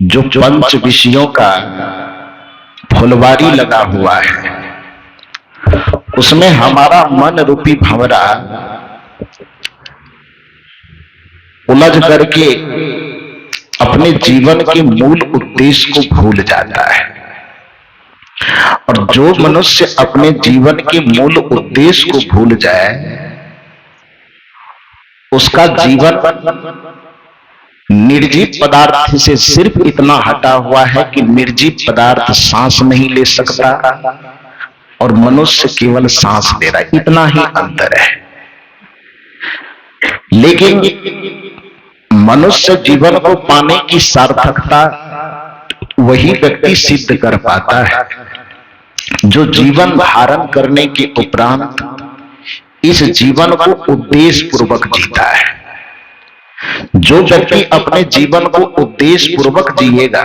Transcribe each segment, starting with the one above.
जो पंच विषयों का फुलवारी लगा हुआ है, उसमें हमारा मन रूपी भंवरा उलझ करके अपने जीवन के मूल उद्देश्य को भूल जाता है। और जो मनुष्य अपने जीवन के मूल उद्देश्य को भूल जाए, उसका जीवन निर्जीव पदार्थ से सिर्फ इतना हटा हुआ है कि निर्जीव पदार्थ सांस नहीं ले सकता और मनुष्य केवल सांस ले रहा है, इतना ही अंतर है। लेकिन मनुष्य जीवन को पाने की सार्थकता वही व्यक्ति सिद्ध कर पाता है जो जीवन धारण करने के उपरांत इस जीवन को उद्देश्य पूर्वक जीता है। जो व्यक्ति अपने जीवन को उद्देश्य पूर्वक जिएगा,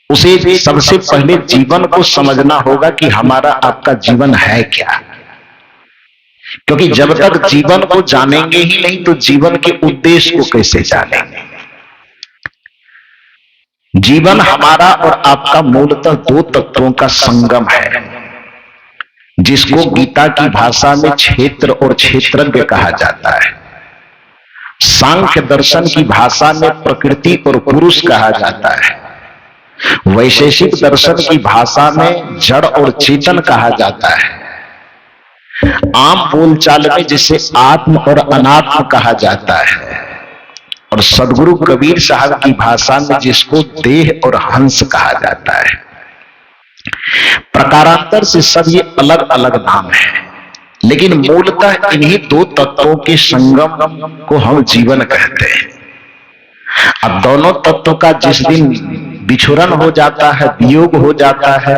उसे सबसे पहले जीवन को समझना होगा कि हमारा आपका जीवन है क्या। क्योंकि जब तक जीवन को जानेंगे ही नहीं तो जीवन के उद्देश्य को कैसे जानेंगे। जीवन हमारा और आपका मूलतः दो तत्वों का संगम है, जिसको गीता की भाषा में क्षेत्र और क्षेत्रज्ञ कहा जाता है। सांख्य दर्शन की भाषा में प्रकृति और पुरुष कहा जाता है। वैशेषिक दर्शन की भाषा में जड़ और चेतन कहा जाता है। आम बोलचाल में जिसे आत्म और अनात्म कहा जाता है, और सदगुरु कबीर साहब की भाषा में जिसको देह और हंस कहा जाता है। प्रकारांतर से सब ये अलग अलग नाम है, लेकिन मूलतः इन्हीं दो तत्वों के संगम को हम जीवन कहते हैं। अब दोनों तत्वों का जिस दिन बिछुरन हो जाता है, वियोग हो जाता है,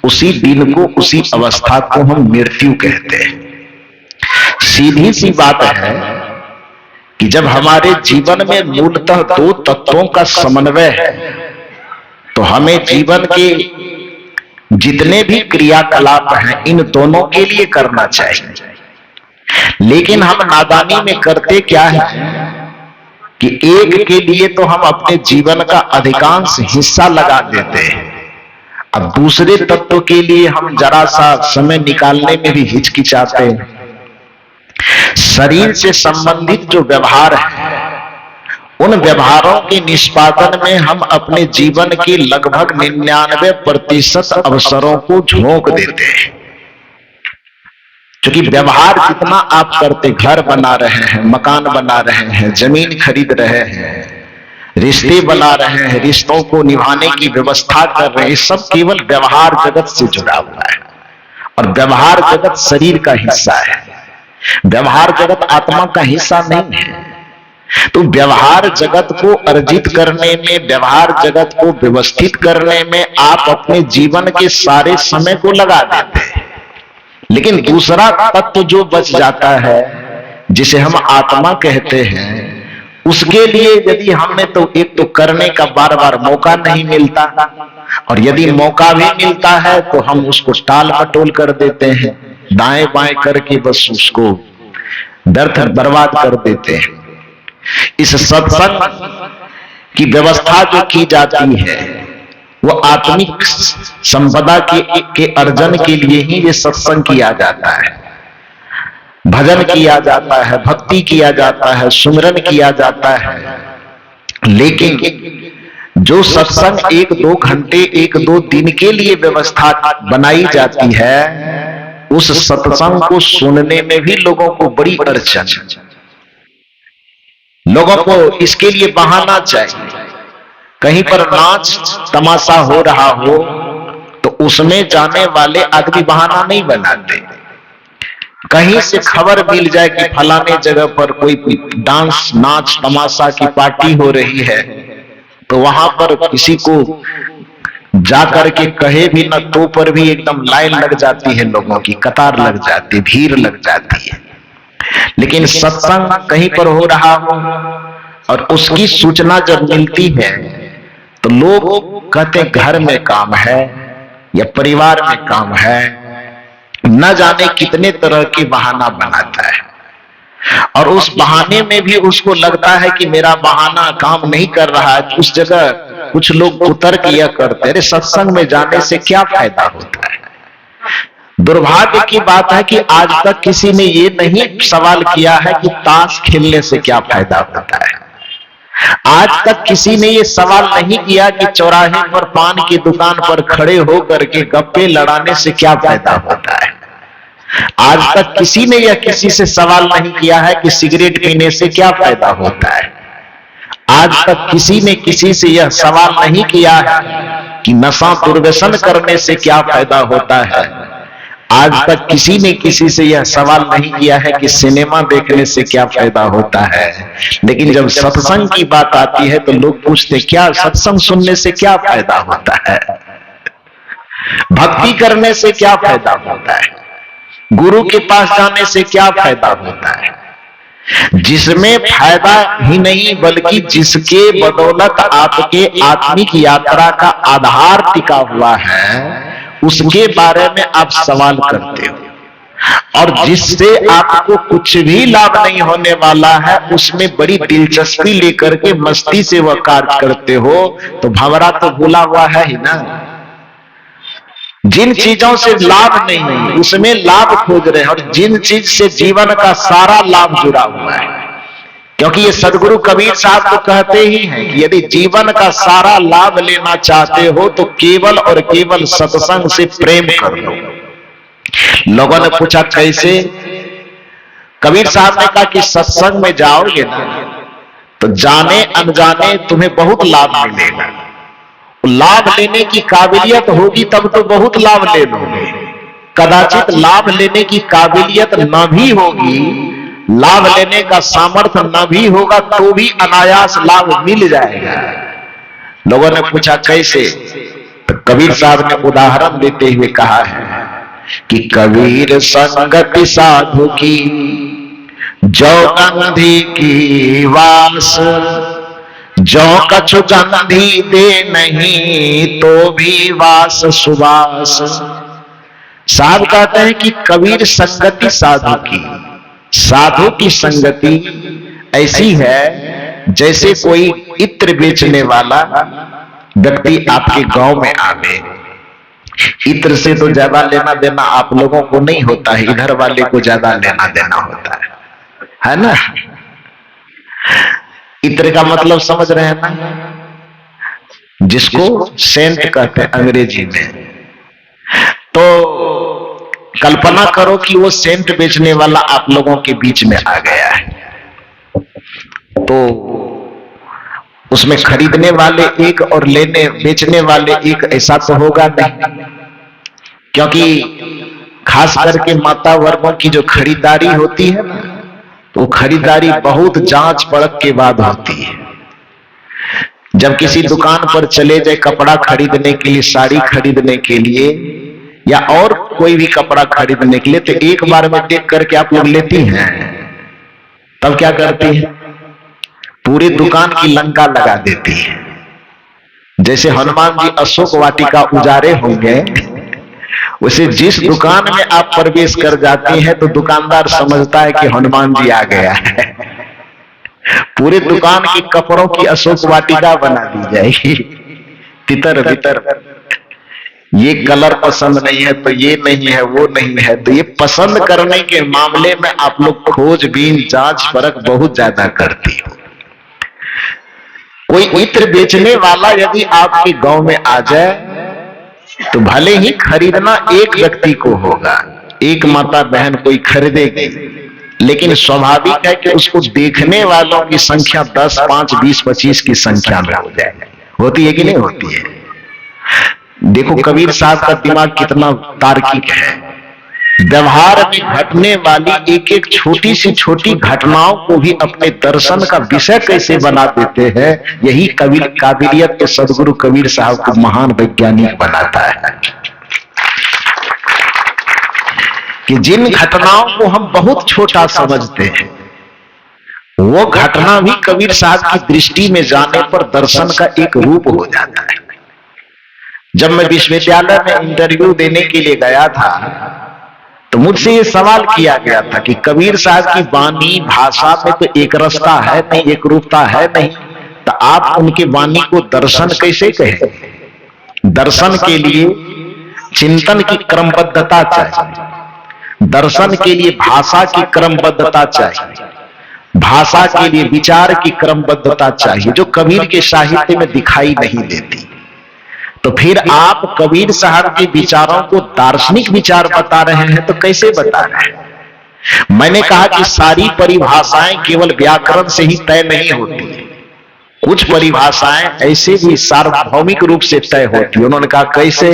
उसी दिन को, उसी अवस्था को हम मृत्यु कहते हैं। सीधी सी बात है कि जब हमारे जीवन में मूलतः दो तत्वों का समन्वय है, तो हमें जीवन के जितने भी क्रियाकलाप हैं इन दोनों के लिए करना चाहिए। लेकिन हम नादानी में करते क्या है कि एक के लिए तो हम अपने जीवन का अधिकांश हिस्सा लगा देते हैं, अब दूसरे तत्व के लिए हम जरा सा समय निकालने में भी हिचकिचाते हैं। शरीर से संबंधित जो व्यवहार है, उन व्यवहारों के निष्पादन में हम अपने जीवन के लगभग 99% अवसरों को झोंक देते हैं। क्योंकि व्यवहार जितना आप करते, घर बना रहे हैं, मकान बना रहे हैं, जमीन खरीद रहे हैं, रिश्ते बना रहे हैं, रिश्तों को निभाने की व्यवस्था कर रहे हैं, सब केवल व्यवहार जगत से जुड़ा हुआ है। और व्यवहार जगत शरीर का हिस्सा है, व्यवहार जगत आत्मा का हिस्सा नहीं है। तो व्यवहार जगत को अर्जित करने में, व्यवहार जगत को व्यवस्थित करने में आप अपने जीवन के सारे समय को लगा देते हैं। लेकिन दूसरा तत्व जो बच जाता है, जिसे हम आत्मा कहते हैं, उसके लिए यदि हमें तो एक तो करने का बार बार मौका नहीं मिलता, और यदि मौका भी मिलता है तो हम उसको टाल मटोल कर देते हैं, दाएं बाएं करके बस उसको व्यर्थ बर्बाद कर देते हैं। इस सत्संग की व्यवस्था जो की जाती है, वो आत्मिक संपदा के अर्जन के लिए ही ये सत्संग किया जाता है। भजन किया जाता है, भक्ति किया जाता है, सुमिरन किया जाता है। लेकिन जो सत्संग 1-2 घंटे, 1-2 दिन के लिए व्यवस्था बनाई जाती है, उस सत्संग को सुनने में भी लोगों को बड़ी अड़चन, लोगों को इसके लिए बहाना चाहिए। कहीं पर नाच तमाशा हो रहा हो तो उसमें जाने वाले आदमी बहाना नहीं बनाते। कहीं से खबर मिल जाए कि फलाने जगह पर कोई डांस, नाच, तमाशा की पार्टी हो रही है, तो वहां पर किसी को जाकर के कहे भी न तो पर भी एकदम लाइन लग जाती है, लोगों की कतार लग जाती, भीड़ लग जाती है। लेकिन सत्संग कहीं पर हो रहा हो और उसकी सूचना जब मिलती है तो लोग कहते घर में काम है या परिवार में काम है, न जाने कितने तरह के बहाना बनाता है। और उस बहाने में भी उसको लगता है कि मेरा बहाना काम नहीं कर रहा है। उस जगह कुछ लोग कुतर्क किया करते, अरे सत्संग में जाने से क्या फायदा होता है। दुर्भाग्य की बात है कि आज तक किसी ने ये नहीं सवाल किया है कि ताश खेलने से क्या फायदा होता है। आज तक किसी ने ये सवाल नहीं किया कि चौराहे पर पान की दुकान पर खड़े होकर के गप्पे लड़ाने से क्या फायदा होता है। आज तक किसी ने यह किसी से सवाल नहीं किया है कि सिगरेट पीने से क्या फायदा होता है। आज तक किसी ने किसी से यह सवाल नहीं किया है कि नशा दुर्व्यसन करने से क्या फायदा होता है। आज तक किसी ने किसी से यह सवाल नहीं किया है कि सिनेमा देखने से क्या फायदा होता है। लेकिन जब सत्संग की बात आती है तो लोग पूछते क्या सत्संग सुनने से क्या फायदा होता है, भक्ति करने से क्या फायदा होता है, गुरु के पास जाने से क्या फायदा होता है। जिसमें फायदा ही नहीं बल्कि जिसके बदौलत आपके आत्मिक यात्रा का आधार टिका हुआ है, उसके बारे में आप सवाल करते हो। और जिससे आपको कुछ भी लाभ नहीं होने वाला है उसमें बड़ी दिलचस्पी लेकर के मस्ती से वह कार्य करते हो, तो भंवरा तो भूला हुआ है ही ना। जिन चीजों से लाभ नहीं उसमें लाभ खोज रहे हैं, और जिन चीज से जीवन का सारा लाभ जुड़ा हुआ है। क्योंकि ये सदगुरु कबीर साहब तो कहते ही हैं कि यदि जीवन का सारा लाभ लेना चाहते हो तो केवल और केवल सत्संग से प्रेम कर लो। लोगों ने पूछा कैसे। कबीर साहब ने कहा कि सत्संग में जाओगे ना तो जाने अनजाने तुम्हें बहुत लाभ मिलेगा। लाभ लेने की काबिलियत होगी तब तो बहुत लाभ ले लोगे। कदाचित लाभ लेने की काबिलियत न भी होगी, लाभ लेने का सामर्थ्य न भी होगा तो भी अनायास लाभ मिल जाएगा। लोगों ने पूछा कैसे, तो कबीर साहब ने उदाहरण देते हुए कहा है कि कबीर संगति साधु की जो गंधी की वास, जो कछु गंधी दे नहीं तो भी वास सुवास। साहब कहते हैं कि कबीर संगति साधु की संगति ऐसी है जैसे कोई इत्र बेचने वाला व्यक्ति आपके गांव में आवे। इत्र से तो ज्यादा लेना देना आप लोगों को नहीं होता है, इधर वाले को ज्यादा लेना देना होता है ना। इत्र का मतलब समझ रहे हैं ना, जिसको सेंट कहते हैं अंग्रेजी में। तो कल्पना करो कि वो सेंट बेचने वाला आप लोगों के बीच में आ गया है, तो उसमें खरीदने वाले एक और बेचने वाले एक, ऐसा तो होगा नहीं। क्योंकि खास करके माता वर्गों की जो खरीदारी होती है ना, तो खरीदारी बहुत जांच परख के बाद होती है। जब किसी दुकान पर चले जाए कपड़ा खरीदने के लिए, साड़ी खरीदने के लिए या और कोई भी कपड़ा खरीदने के लिए, तो एक बार में देख करके आप लोग लेती हैं, तब क्या करती है, पूरी दुकान की लंका लगा देती है। जैसे हनुमान जी अशोक वाटिका उजारे होंगे, उसे जिस दुकान में आप प्रवेश कर जाती हैं तो दुकानदार समझता है कि हनुमान जी आ गया है। पूरे दुकान की कपड़ों की अशोक वाटिका बना दी जाएगी, तितर बितर। ये कलर पसंद नहीं है तो ये नहीं है, वो नहीं है। तो ये पसंद करने के मामले में आप लोग खोजबीन जांच परख बहुत ज्यादा करती हो। कोई इत्र बेचने वाला यदि आपके गांव में आ जाए तो भले ही खरीदना एक व्यक्ति को होगा, एक माता बहन कोई खरीदेगी, लेकिन स्वाभाविक है कि उसको देखने वालों की संख्या 10, 5, 20, 25 की संख्या में हो जाए। होती है कि नहीं होती है? देखो कबीर साहब का दिमाग कितना तार्किक है। व्यवहार में घटने वाली एक एक छोटी सी छोटी घटनाओं को भी अपने दर्शन का विषय कैसे बना देते हैं, यही काबिलियत के सदगुरु कबीर साहब को महान वैज्ञानिक बनाता है। कि जिन घटनाओं को हम बहुत छोटा समझते हैं, वो घटना भी कबीर साहब की दृष्टि में जाने पर दर्शन का एक रूप हो जाता है। जब मैं विश्वविद्यालय में इंटरव्यू देने के लिए गया था तो मुझसे ये सवाल किया गया था कि कबीर साहब की वाणी भाषा में तो एक रसता है नहीं, एक रूपता है नहीं, तो आप उनकी वाणी को दर्शन कैसे कहें? दर्शन के लिए चिंतन की क्रमबद्धता चाहिए, दर्शन के लिए भाषा की क्रमबद्धता चाहिए, भाषा के लिए विचार की क्रमबद्धता चाहिए, जो कबीर के साहित्य में दिखाई नहीं देती। तो फिर आप कबीर साहब के विचारों को दार्शनिक विचार बता रहे हैं, तो कैसे बता रहे हैं? मैंने कहा कि सारी परिभाषाएं केवल व्याकरण से ही तय नहीं होती, कुछ परिभाषाएं ऐसे भी सार्वभौमिक रूप से तय होती है। उन्होंने कहा कैसे?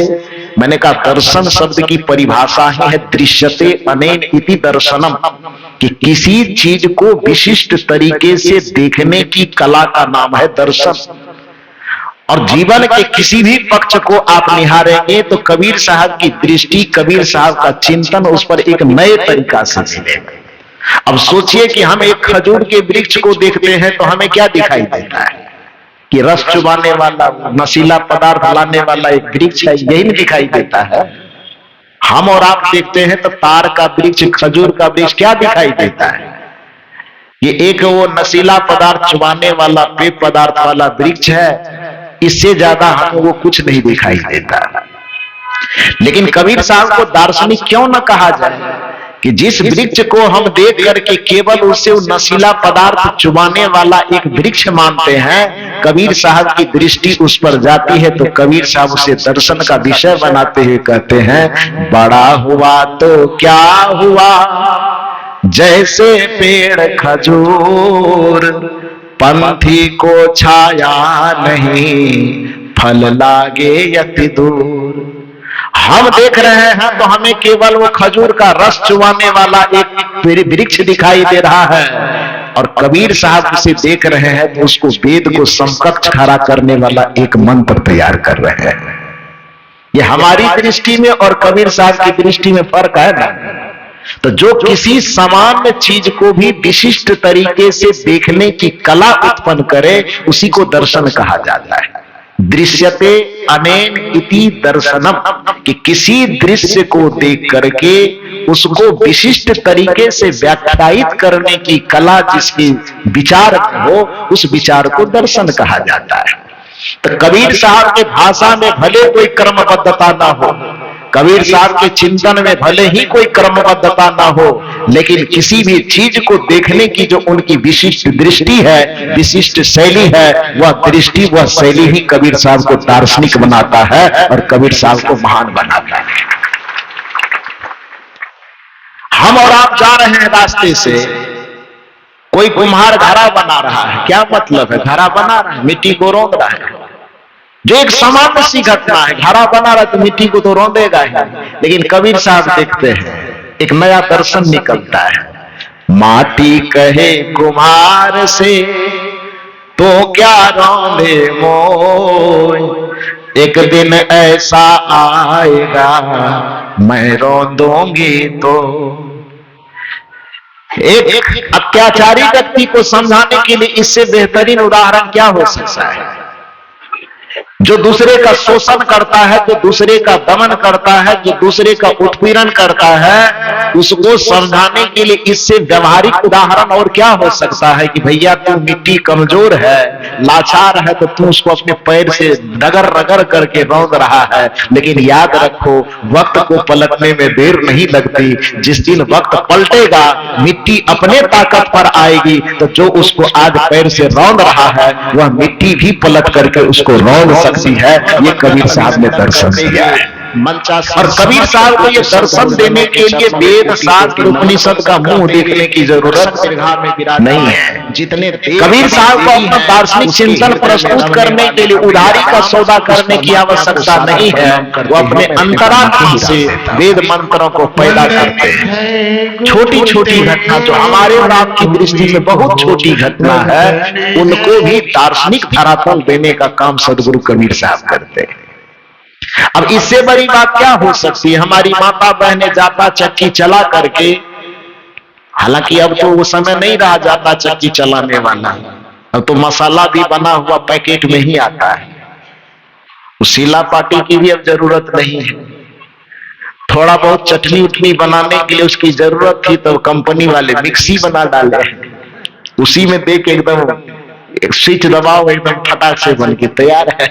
मैंने कहा दर्शन शब्द की परिभाषा ही है दृश्यते अनेन इति दर्शनम, कि किसी चीज को विशिष्ट तरीके से देखने की कला का नाम है दर्शन। और जीवन के किसी भी पक्ष को आप निहारेंगे तो कबीर साहब की दृष्टि, कबीर साहब का चिंतन उस पर एक नए तरीका से मिलेगा। अब सोचिए कि हम एक खजूर के वृक्ष को देखते हैं तो हमें क्या दिखाई देता है? कि रस चुबाने वाला, नशीला पदार्थ लाने वाला एक वृक्ष है, यही नहीं दिखाई देता है। हम और आप देखते हैं तो तार का वृक्ष, खजूर का वृक्ष क्या दिखाई देता है? ये एक वो नशीला पदार्थ चुबाने वाला, पेय पदार्थ वाला वृक्ष है, इससे ज्यादा हमें वो कुछ नहीं दिखाई देता। लेकिन कबीर साहब को दार्शनिक क्यों न कहा जाए कि जिस वृक्ष को हम देख करके केवल उससे वो नशीला पदार्थ चुबाने वाला एक वृक्ष मानते हैं, कबीर साहब की दृष्टि उस पर जाती है तो कबीर साहब उसे दर्शन का विषय बनाते हुए कहते हैं, बड़ा हुआ तो क्या हुआ जैसे पेड़ खजूर, पंथी को छाया नहीं फल लागे यति दूर। हम देख रहे हैं तो हमें केवल वो खजूर का रस चुबाने वाला एक वृक्ष दिखाई दे रहा है, और कबीर साहब उसे देख रहे हैं तो उसको वेद को समकक्ष खड़ा करने वाला एक मंत्र तैयार कर रहे हैं। ये हमारी दृष्टि में और कबीर साहब की दृष्टि में फर्क है ना। तो जो किसी सामान्य चीज को भी विशिष्ट तरीके से देखने की कला उत्पन्न करे उसी को दर्शन कहा जाता है। दृश्यते अनेन इति दर्शनम, कि किसी दृश्य को देख करके उसको विशिष्ट तरीके से व्याख्यायित करने की कला जिसकी विचार हो, उस विचार को दर्शन कहा जाता है। तो कबीर साहब के भाषा में भले कोई क्रमबद्धता ना हो, कबीर साहब के चिंतन में भले ही कोई क्रमबद्धता ना हो, लेकिन किसी भी चीज को देखने की जो उनकी विशिष्ट दृष्टि है, विशिष्ट शैली है, वह दृष्टि, वह शैली ही कबीर साहब को दार्शनिक बनाता है और कबीर साहब को महान बनाता है। हम और आप जा रहे हैं रास्ते से, कोई कुम्हार घड़ा बना रहा है, क्या मतलब है? घड़ा बना रहा है, मिट्टी को रौंद रहा है, जो एक सामान्य सी घटना है। घड़ा बना रहा है तो मिट्टी को तो रौंदेगा ही, लेकिन कबीर साहब देखते हैं एक नया दर्शन निकलता है। माटी कहे कुम्हार से तो क्या रौंदे मोय, एक दिन ऐसा आएगा मैं रौंदूंगी तो। एक अत्याचारी व्यक्ति को समझाने के लिए इससे बेहतरीन उदाहरण क्या हो सकता है? जो दूसरे का शोषण करता है, जो दूसरे का दमन करता है, जो दूसरे का उत्पीड़न करता है, उसको समझाने के लिए इससे व्यवहारिक उदाहरण और क्या हो सकता है कि भैया तू मिट्टी कमजोर है, लाचार है, तो तू उसको अपने पैर से रगड़ रगड़ करके रौंद रहा है। लेकिन याद रखो, वक्त को पलटने में देर नहीं लगती। जिस दिन वक्त पलटेगा, मिट्टी अपने ताकत पर आएगी, तो जो उसको आज पैर से रौंद रहा है वह मिट्टी भी पलट करके उसको रौंद सकती है। ये कबीर साहब ने दर्शन दिया है। और कबीर साहब को ये दर्शन देने के लिए वेद शास्त्र उपनिषद का मुंह देखने की जरूरत नहीं है। जितने कबीर साहब को अपना दार्शनिक चिंतन प्रस्तुत करने के लिए उधारी का सौदा करने की आवश्यकता नहीं है। वो अपने अंतरात्मा से वेद मंत्रों को पैदा करते हैं। छोटी छोटी घटना जो हमारे और आपकी दृष्टि में बहुत छोटी घटना है, उनको भी दार्शनिक धरातल देने का काम सदगुरु कबीर साहब करते हैं। अब इससे बड़ी बात क्या हो सकती है? हमारी माता बहने जाता चक्की चला करके, हालांकि अब तो वो समय नहीं रहा जाता चक्की चलाने वाला, अब तो मसाला भी बना हुआ पैकेट में ही आता है। उस सीला पाटी की भी अब जरूरत नहीं है। थोड़ा बहुत चटनी उटनी बनाने के लिए उसकी जरूरत थी तो कंपनी वाले मिक्सी बना डाले, उसी में दे के एकदम एक स्विच दबाओ एकदम फटाक से बन के तैयार है।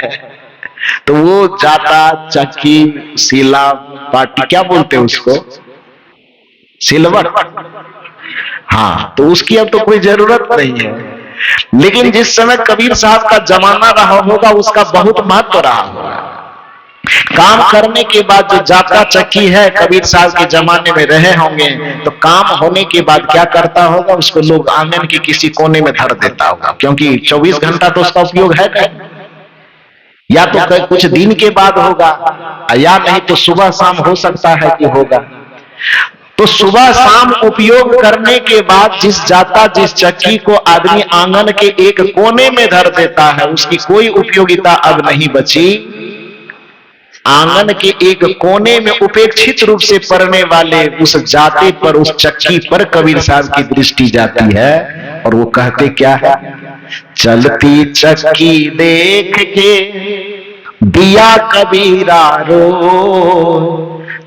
तो वो जाता, चक्की, सीला, पाटी, क्या बोलते हैं उसको, सिल्वर, हाँ, तो उसकी अब तो कोई जरूरत नहीं है। लेकिन जिस समय कबीर साहब का जमाना रहा होगा उसका बहुत महत्व रहा होगा। काम करने के बाद जो जाता चक्की है कबीर साहब के जमाने में रहे होंगे, तो काम होने के बाद क्या करता होगा, उसको लोग आंगन के किसी कोने में धर देता होगा, क्योंकि 24 घंटा तो उसका उपयोग है नहीं। या तो कुछ दिन के बाद होगा या नहीं तो सुबह शाम हो सकता है कि होगा। तो सुबह शाम उपयोग करने के बाद जिस जाता जिस चक्की को आदमी आंगन के एक कोने में धर देता है, उसकी कोई उपयोगिता अब नहीं बची। आंगन के एक कोने में उपेक्षित रूप से पड़ने वाले उस जाते पर, उस चक्की पर कबीर साहब की दृष्टि जाती है और वो कहते क्या है, चलती चक्की देख के दिया कबीरा रो,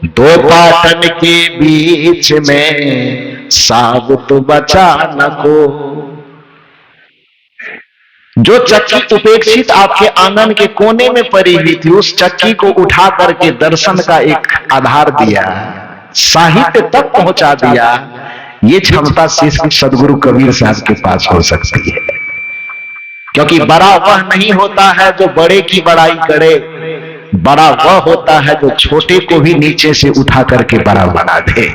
दो पाटन के बीच में साबुत बचा न को। जो चक्की उपेक्षित आपके आंगन के कोने में पड़ी हुई थी, उस चक्की को उठा करके दर्शन का एक आधार दिया, साहित्य तक पहुंचा दिया। ये क्षमता सिर्फ सदगुरु कबीर साहब के पास हो सकती है, क्योंकि बड़ा वह नहीं होता है जो बड़े की बड़ाई करे, बड़ा वह होता है जो छोटे को भी नीचे से उठा करके बड़ा बना दे।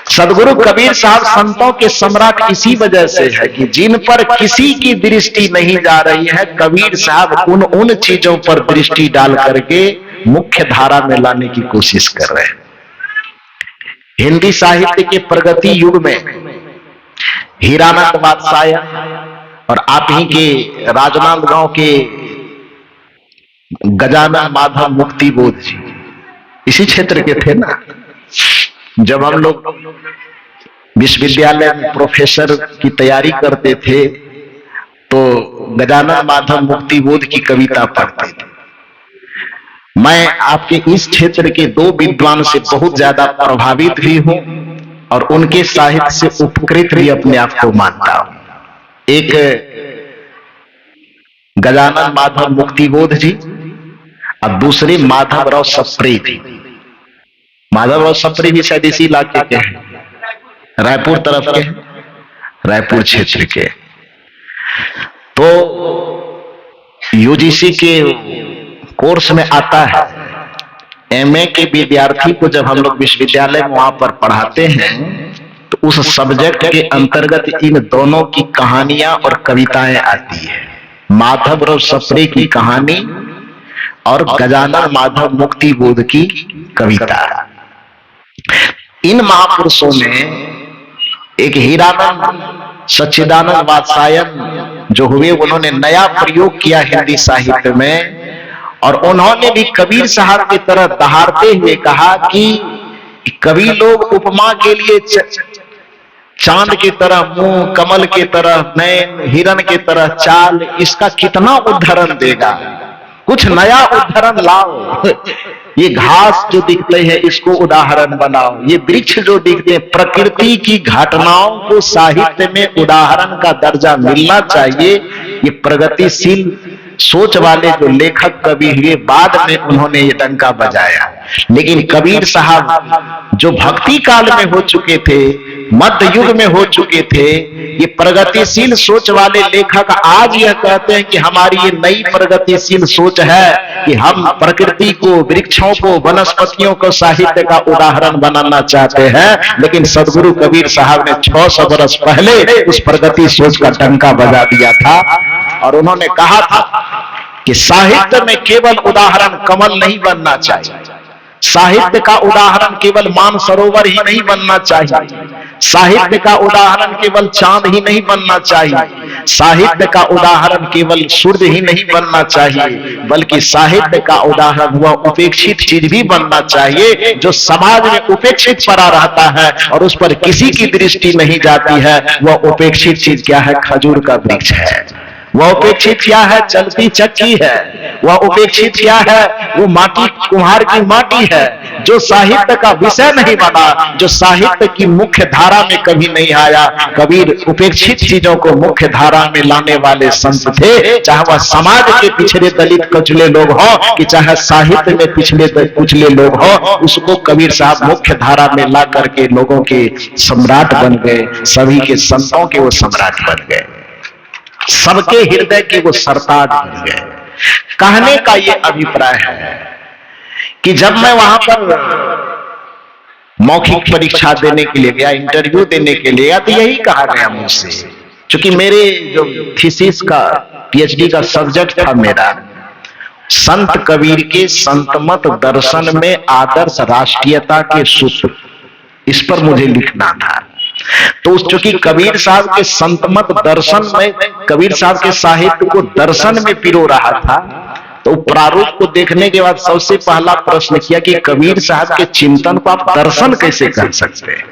सदगुरु कबीर साहब संतों के सम्राट इसी वजह से है कि जिन पर किसी की दृष्टि नहीं जा रही है, कबीर साहब उन चीजों पर दृष्टि डाल करके मुख्य धारा में लाने की कोशिश कर रहे हैं। हिंदी साहित्य के प्रगति युग में हीरानंद बादशाह और आप ही के राजनांदगांव के गजानन माधव मुक्ति बोध जी इसी क्षेत्र के थे ना। जब हम लोग विश्वविद्यालय में प्रोफेसर की तैयारी करते थे तो गजानन माधव मुक्ति बोध की कविता पढ़ते थे। मैं आपके इस क्षेत्र के दो विद्वान से बहुत ज्यादा प्रभावित भी हूं और उनके साहित्य से उपकृत भी अपने आप को मानता हूं। एक गजानन माधव मुक्ति बोध जी और दूसरे माधवराव सप्रे जी। माधवराव सप्रे भी शायद इसी इलाके के हैं, रायपुर तरफ के, रायपुर क्षेत्र के। तो यूजीसी के कोर्स में आता है, एमए के विद्यार्थी को जब हम लोग विश्वविद्यालय में वहां पर पढ़ाते हैं तो उस सब्जेक्ट के अंतर्गत इन दोनों की कहानियां और कविताएं आती है। माधवराव सप्रे की कहानी और गजानन माधव मुक्ति बोध की कविता। इन महापुरुषों ने एक हीरानंद सच्चिदानंद वात्सायन जो हुए, उन्होंने नया प्रयोग किया हिंदी साहित्य में और उन्होंने भी कबीर साहब की तरह दहाड़ते हुए कहा कि कवि लोग उपमा के लिए चांद की तरह मुंह, कमल की तरह नैन, हिरन की तरह चाल, इसका कितना उदाहरण देगा, कुछ नया उदाहरण लाओ। ये घास जो दिखते हैं इसको उदाहरण बनाओ, ये वृक्ष जो दिखते हैं, प्रकृति की घटनाओं को साहित्य में उदाहरण का दर्जा मिलना चाहिए। ये प्रगतिशील सोच वाले जो लेखक कवि हुए बाद में उन्होंने ये डंका बजाया। लेकिन कबीर साहब जो भक्ति काल में हो चुके थे, मध्य युग में हो चुके थे, ये प्रगतिशील सोच वाले लेखक आज यह कहते हैं कि हमारी ये नई प्रगतिशील सोच है कि हम प्रकृति को, वृक्षों को, वनस्पतियों को साहित्य का उदाहरण बनाना चाहते हैं। लेकिन सदगुरु कबीर साहब ने 600 वर्ष पहले उस प्रगति सोच का डंका बजा दिया था और उन्होंने कहा था कि साहित्य में केवल उदाहरण कमल नहीं बनना चाहिए, साहित्य का उदाहरण केवल मानसरोवर ही नहीं बनना चाहिए, साहित्य का उदाहरण केवल चांद ही नहीं बनना चाहिए, साहित्य का उदाहरण केवल सूर्य ही नहीं बनना चाहिए, बल्कि साहित्य का उदाहरण वह उपेक्षित चीज भी बनना चाहिए जो समाज में उपेक्षित पड़ा रहता है और उस पर किसी की दृष्टि नहीं जाती है। वह उपेक्षित चीज क्या है? खजूर का वृक्ष है। वह उपेक्षित क्या है? चलती चक्की है। वह उपेक्षित क्या है? वो माटी, कुम्हार की माटी है, जो साहित्य का विषय नहीं बना, जो साहित्य की मुख्य धारा में कभी नहीं आया। कबीर उपेक्षित चीजों को मुख्य धारा में लाने वाले संत थे, चाहे वह समाज के पिछड़े दलित कुचले लोग हो कि चाहे साहित्य में पिछले कुचले लोग हो, उसको कबीर साहब मुख्य धारा में ला करके लोगों के सम्राट बन गए। सभी के संतों के वो सम्राट बन गए, सबके हृदय के वो सरताज बन गए। कहने का ये अभिप्राय है कि जब मैं वहां पर मौखिक परीक्षा देने के लिए गया, इंटरव्यू देने के लिए गया, तो यही कहा गया मुझसे, क्योंकि मेरे जो थीसिस का पीएचडी का सब्जेक्ट था मेरा संत कबीर के संतमत दर्शन में आदर्श राष्ट्रीयता के सूत्र, इस पर मुझे लिखना था। तो चूंकि कबीर साहब के संतमत दर्शन में, कबीर साहब के साहित्य को दर्शन में पिरो रहा था, तो प्रारूप को देखने के बाद सबसे पहला प्रश्न किया कि कबीर साहब के चिंतन को आप दर्शन कैसे कर सकते हैं?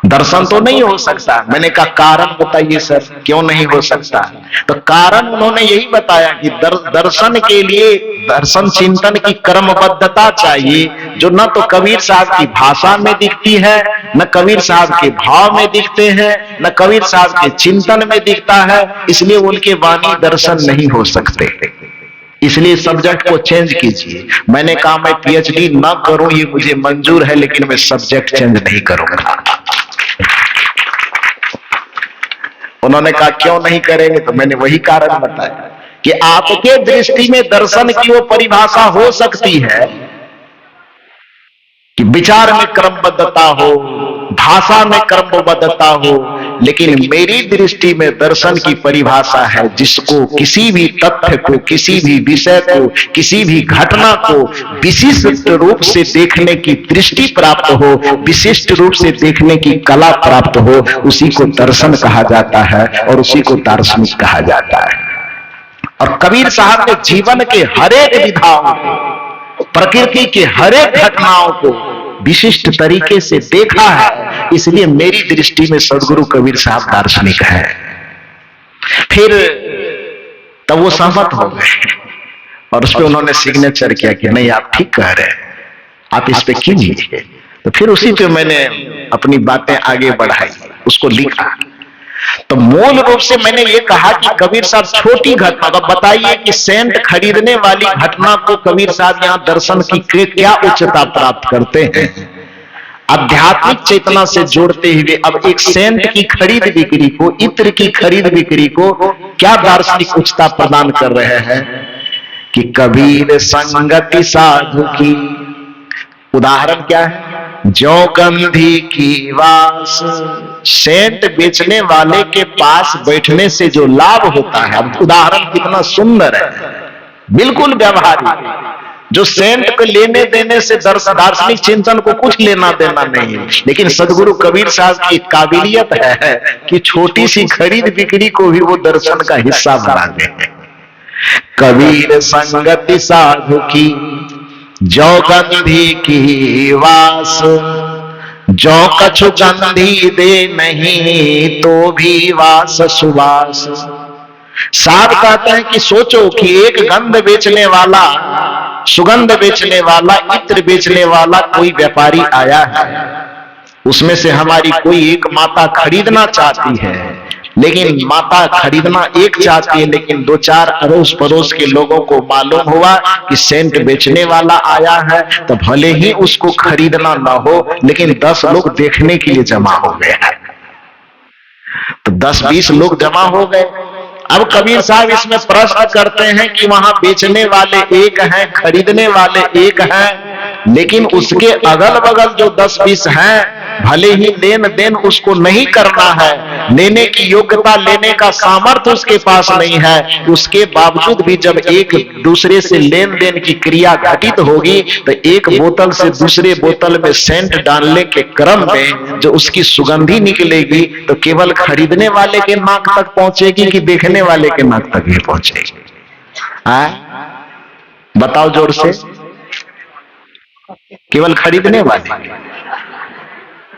दर्शन तो नहीं हो सकता। मैंने कहा कारण बताइए सर, क्यों नहीं हो सकता? तो कारण उन्होंने यही बताया कि दर्शन के लिए दर्शन चिंतन की क्रमबद्धता चाहिए, जो न तो कबीर साहब की भाषा में दिखती है, न कबीर साहब के भाव में दिखते हैं, न कबीर साहब के चिंतन में दिखता है। इसलिए उनके वाणी दर्शन नहीं हो सकते, इसलिए सब्जेक्ट को चेंज कीजिए। मैंने कहा मैं पीएचडी न करूं ये मुझे मंजूर है, लेकिन मैं सब्जेक्ट चेंज नहीं करूंगा। उन्होंने कहा क्यों नहीं करेंगे? तो मैंने वही कारण बताया कि आपके दृष्टि में दर्शन की वो परिभाषा हो सकती है कि विचार में क्रमबद्धता हो, भाषा में क्रमबद्धता हो, लेकिन मेरी दृष्टि में दर्शन की परिभाषा है जिसको किसी भी तथ्य को, किसी भी विषय को, किसी भी घटना को विशिष्ट रूप से देखने की दृष्टि प्राप्त हो, विशिष्ट रूप से देखने की कला प्राप्त हो, उसी को दर्शन कहा जाता है और उसी को दार्शनिक कहा जाता है। और कबीर साहब ने जीवन के हरेक विधाओं, प्रकृति के हरेक घटनाओं को विशिष्ट तरीके से देखा है, इसलिए मेरी दृष्टि में सदगुरु कबीर साहब दार्शनिक है। फिर तब वो सहमत हो गए और उस पर उन्होंने सिग्नेचर किया कि नहीं आप ठीक कह रहे हैं, आप इस पे कीजिए। तो फिर उसी पे मैंने अपनी बातें आगे बढ़ाई, उसको लिखा। तो मूल रूप से मैंने ये कहा कि कबीर साहब छोटी घटना, तो बताइए कि सेंट खरीदने वाली घटना को कबीर साहब यहाँ दर्शन की क्या उच्चता प्राप्त करते हैं, आध्यात्मिक चेतना से जोड़ते हुए अब एक सेंट की खरीद बिक्री को, इत्र की खरीद बिक्री को क्या दार्शनिक उच्चता प्रदान कर रहे हैं कि कबीर संगति साधु की, उदाहरण क्या है, जो गंधी की वास। सेंट बेचने वाले के पास बैठने से जो लाभ होता है, अब उदाहरण कितना सुंदर है, बिल्कुल व्यवहारिक। जो सेंट को लेने देने से दार्शनिक चिंतन को कुछ लेना देना नहीं है, लेकिन सदगुरु कबीर साहब की काबिलियत है कि छोटी सी खरीद बिक्री को भी वो दर्शन का हिस्सा बना देंगे। कबीर संगति साधु की, जो गंधी की वास, जो कछु गंधी दे नहीं तो भी वास सुवास। साहब कहते हैं कि सोचो कि एक गंध बेचने वाला, सुगंध बेचने वाला, इत्र बेचने वाला कोई व्यापारी आया है, उसमें से हमारी कोई एक माता खरीदना चाहती है, लेकिन माता खरीदना एक चाहती है, लेकिन दो चार अड़ोस पड़ोस के लोगों को मालूम हुआ कि सेंट बेचने वाला आया है, तो भले ही उसको खरीदना ना हो, लेकिन 10 लोग देखने के लिए जमा हो गए हैं। तो 10-20 लोग जमा हो गए। अब कबीर साहब इसमें प्रश्न करते हैं कि वहां बेचने वाले एक हैं, खरीदने वाले एक हैं, लेकिन उसके अगल बगल जो 10-20 हैं, भले ही लेन देन उसको नहीं करना है, लेने की योग्यता, लेने का सामर्थ्य उसके पास नहीं है, उसके बावजूद भी जब एक दूसरे से लेन देन की क्रिया घटित होगी तो एक बोतल से दूसरे बोतल में सेंट डालने के क्रम में जो उसकी सुगंधी निकलेगी तो केवल खरीदने वाले के नाक तक पहुंचेगी कि देखने वाले के नाक तक भी पहुंचेगी? बताओ जोर से। केवल खरीदने वाले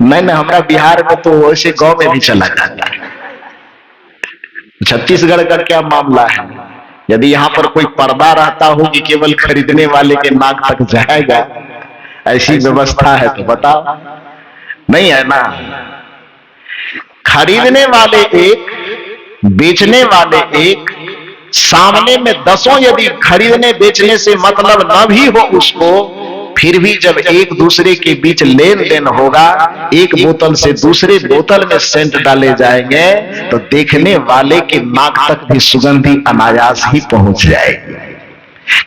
नहीं, हमारा बिहार में तो वैसे गांव में भी चला जाता है, छत्तीसगढ़ का क्या मामला है? यदि यहाँ पर कोई पर्दा रहता हो कि केवल खरीदने वाले के नाक तक जाएगा, ऐसी व्यवस्था है तो बताओ, नहीं है ना। खरीदने वाले एक, बेचने वाले एक, सामने में 10 यदि खरीदने बेचने से मतलब न भी हो उसको, फिर भी जब एक दूसरे के बीच लेन देन होगा, एक बोतल से दूसरे बोतल में सेंट डाले जाएंगे तो देखने वाले के नाक तक भी सुगंधी अनायास ही पहुंच जाएगी।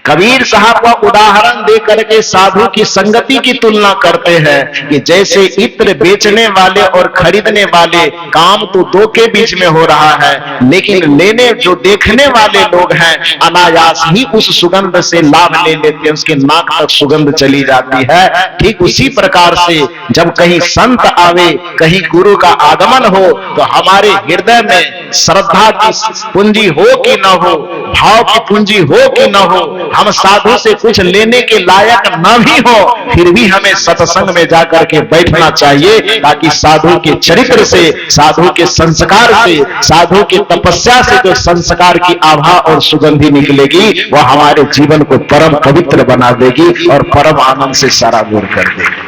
कबीर साहब का उदाहरण दे करके साधु की संगति की तुलना करते हैं कि जैसे इत्र बेचने वाले और खरीदने वाले, काम तो दो के बीच में हो रहा है, लेकिन लेने जो देखने वाले लोग हैं अनायास ही उस सुगंध से लाभ ले लेते हैं, उसके नाक तक सुगंध चली जाती है। ठीक उसी प्रकार से जब कहीं संत आवे, कहीं गुरु का आगमन हो, तो हमारे हृदय में श्रद्धा की पूंजी हो कि न हो, भाव की पूंजी हो कि न हो, हम साधु से कुछ लेने के लायक न भी हो, फिर भी हमें सत्संग में जाकर के बैठना चाहिए, ताकि साधु के चरित्र से, साधु के संस्कार से, साधु की तपस्या से जो संस्कार की आभा और सुगंधी निकलेगी, वह हमारे जीवन को परम पवित्र बना देगी और परम आनंद से सराबोर कर देगी।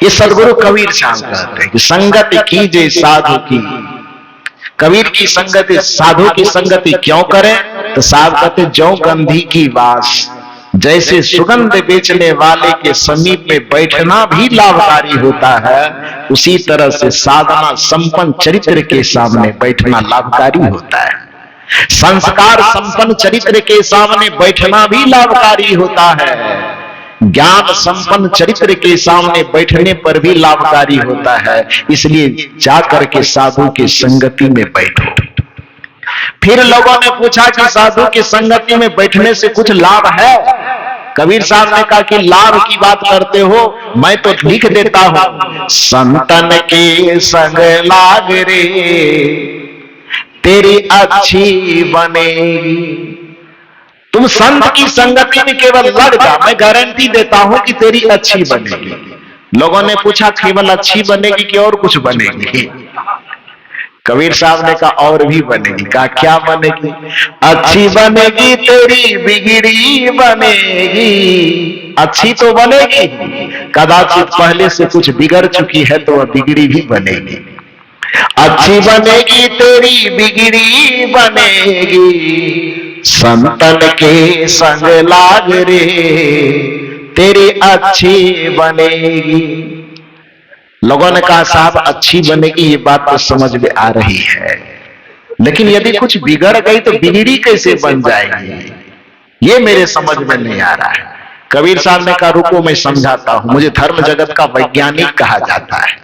ये सदगुरु कबीर साहब कहते हैं कि संगति कीजिए साधु की। कबीर की संगति, साधु की संगति क्यों करें? तो साहब कहते जो गंधी की वास, जैसे सुगंध बेचने वाले के समीप में बैठना भी लाभकारी होता है, उसी तरह से साधना संपन्न चरित्र के सामने बैठना लाभकारी होता है। संस्कार संपन्न चरित्र के सामने बैठना भी लाभकारी होता है। ज्ञान संपन्न चरित्र के सामने बैठने पर भी लाभकारी होता है। इसलिए जाकर के साधु की संगति में बैठो। फिर लोगों ने पूछा कि साधु की संगति में बैठने से कुछ लाभ है? कबीर साहब ने कहा कि लाभ की बात करते हो, मैं तो लिख देता हूं, संतन के संग लाग रे तेरी अच्छी बनेगी। तुम संत की संगति में केवल लग जा, मैं गारंटी देता हूं कि तेरी अच्छी बनेगी। लोगों ने पूछा केवल अच्छी बनेगी कि और कुछ बनेगी? कबीर साहब ने कहा और भी बनेगी। कहा क्या बनेगी? अच्छी बनेगी तेरी बिगड़ी बनेगी। अच्छी तो बनेगी, कदाचित पहले से कुछ बिगड़ चुकी है तो वह बिगड़ी भी बनेगी। अच्छी बनेगी तेरी बिगड़ी बनेगी, संतन के संग लाग रे तेरी अच्छी बनेगी। लोगों ने कहा साहब अच्छी बनेगी, ये बात तो समझ में आ रही है, लेकिन यदि कुछ बिगड़ गई तो बिगड़ी कैसे बन जाएगी, ये मेरे समझ में नहीं आ रहा है। कबीर साहब ने कहा रुको मैं समझाता हूं। मुझे धर्म जगत का वैज्ञानिक कहा जाता है,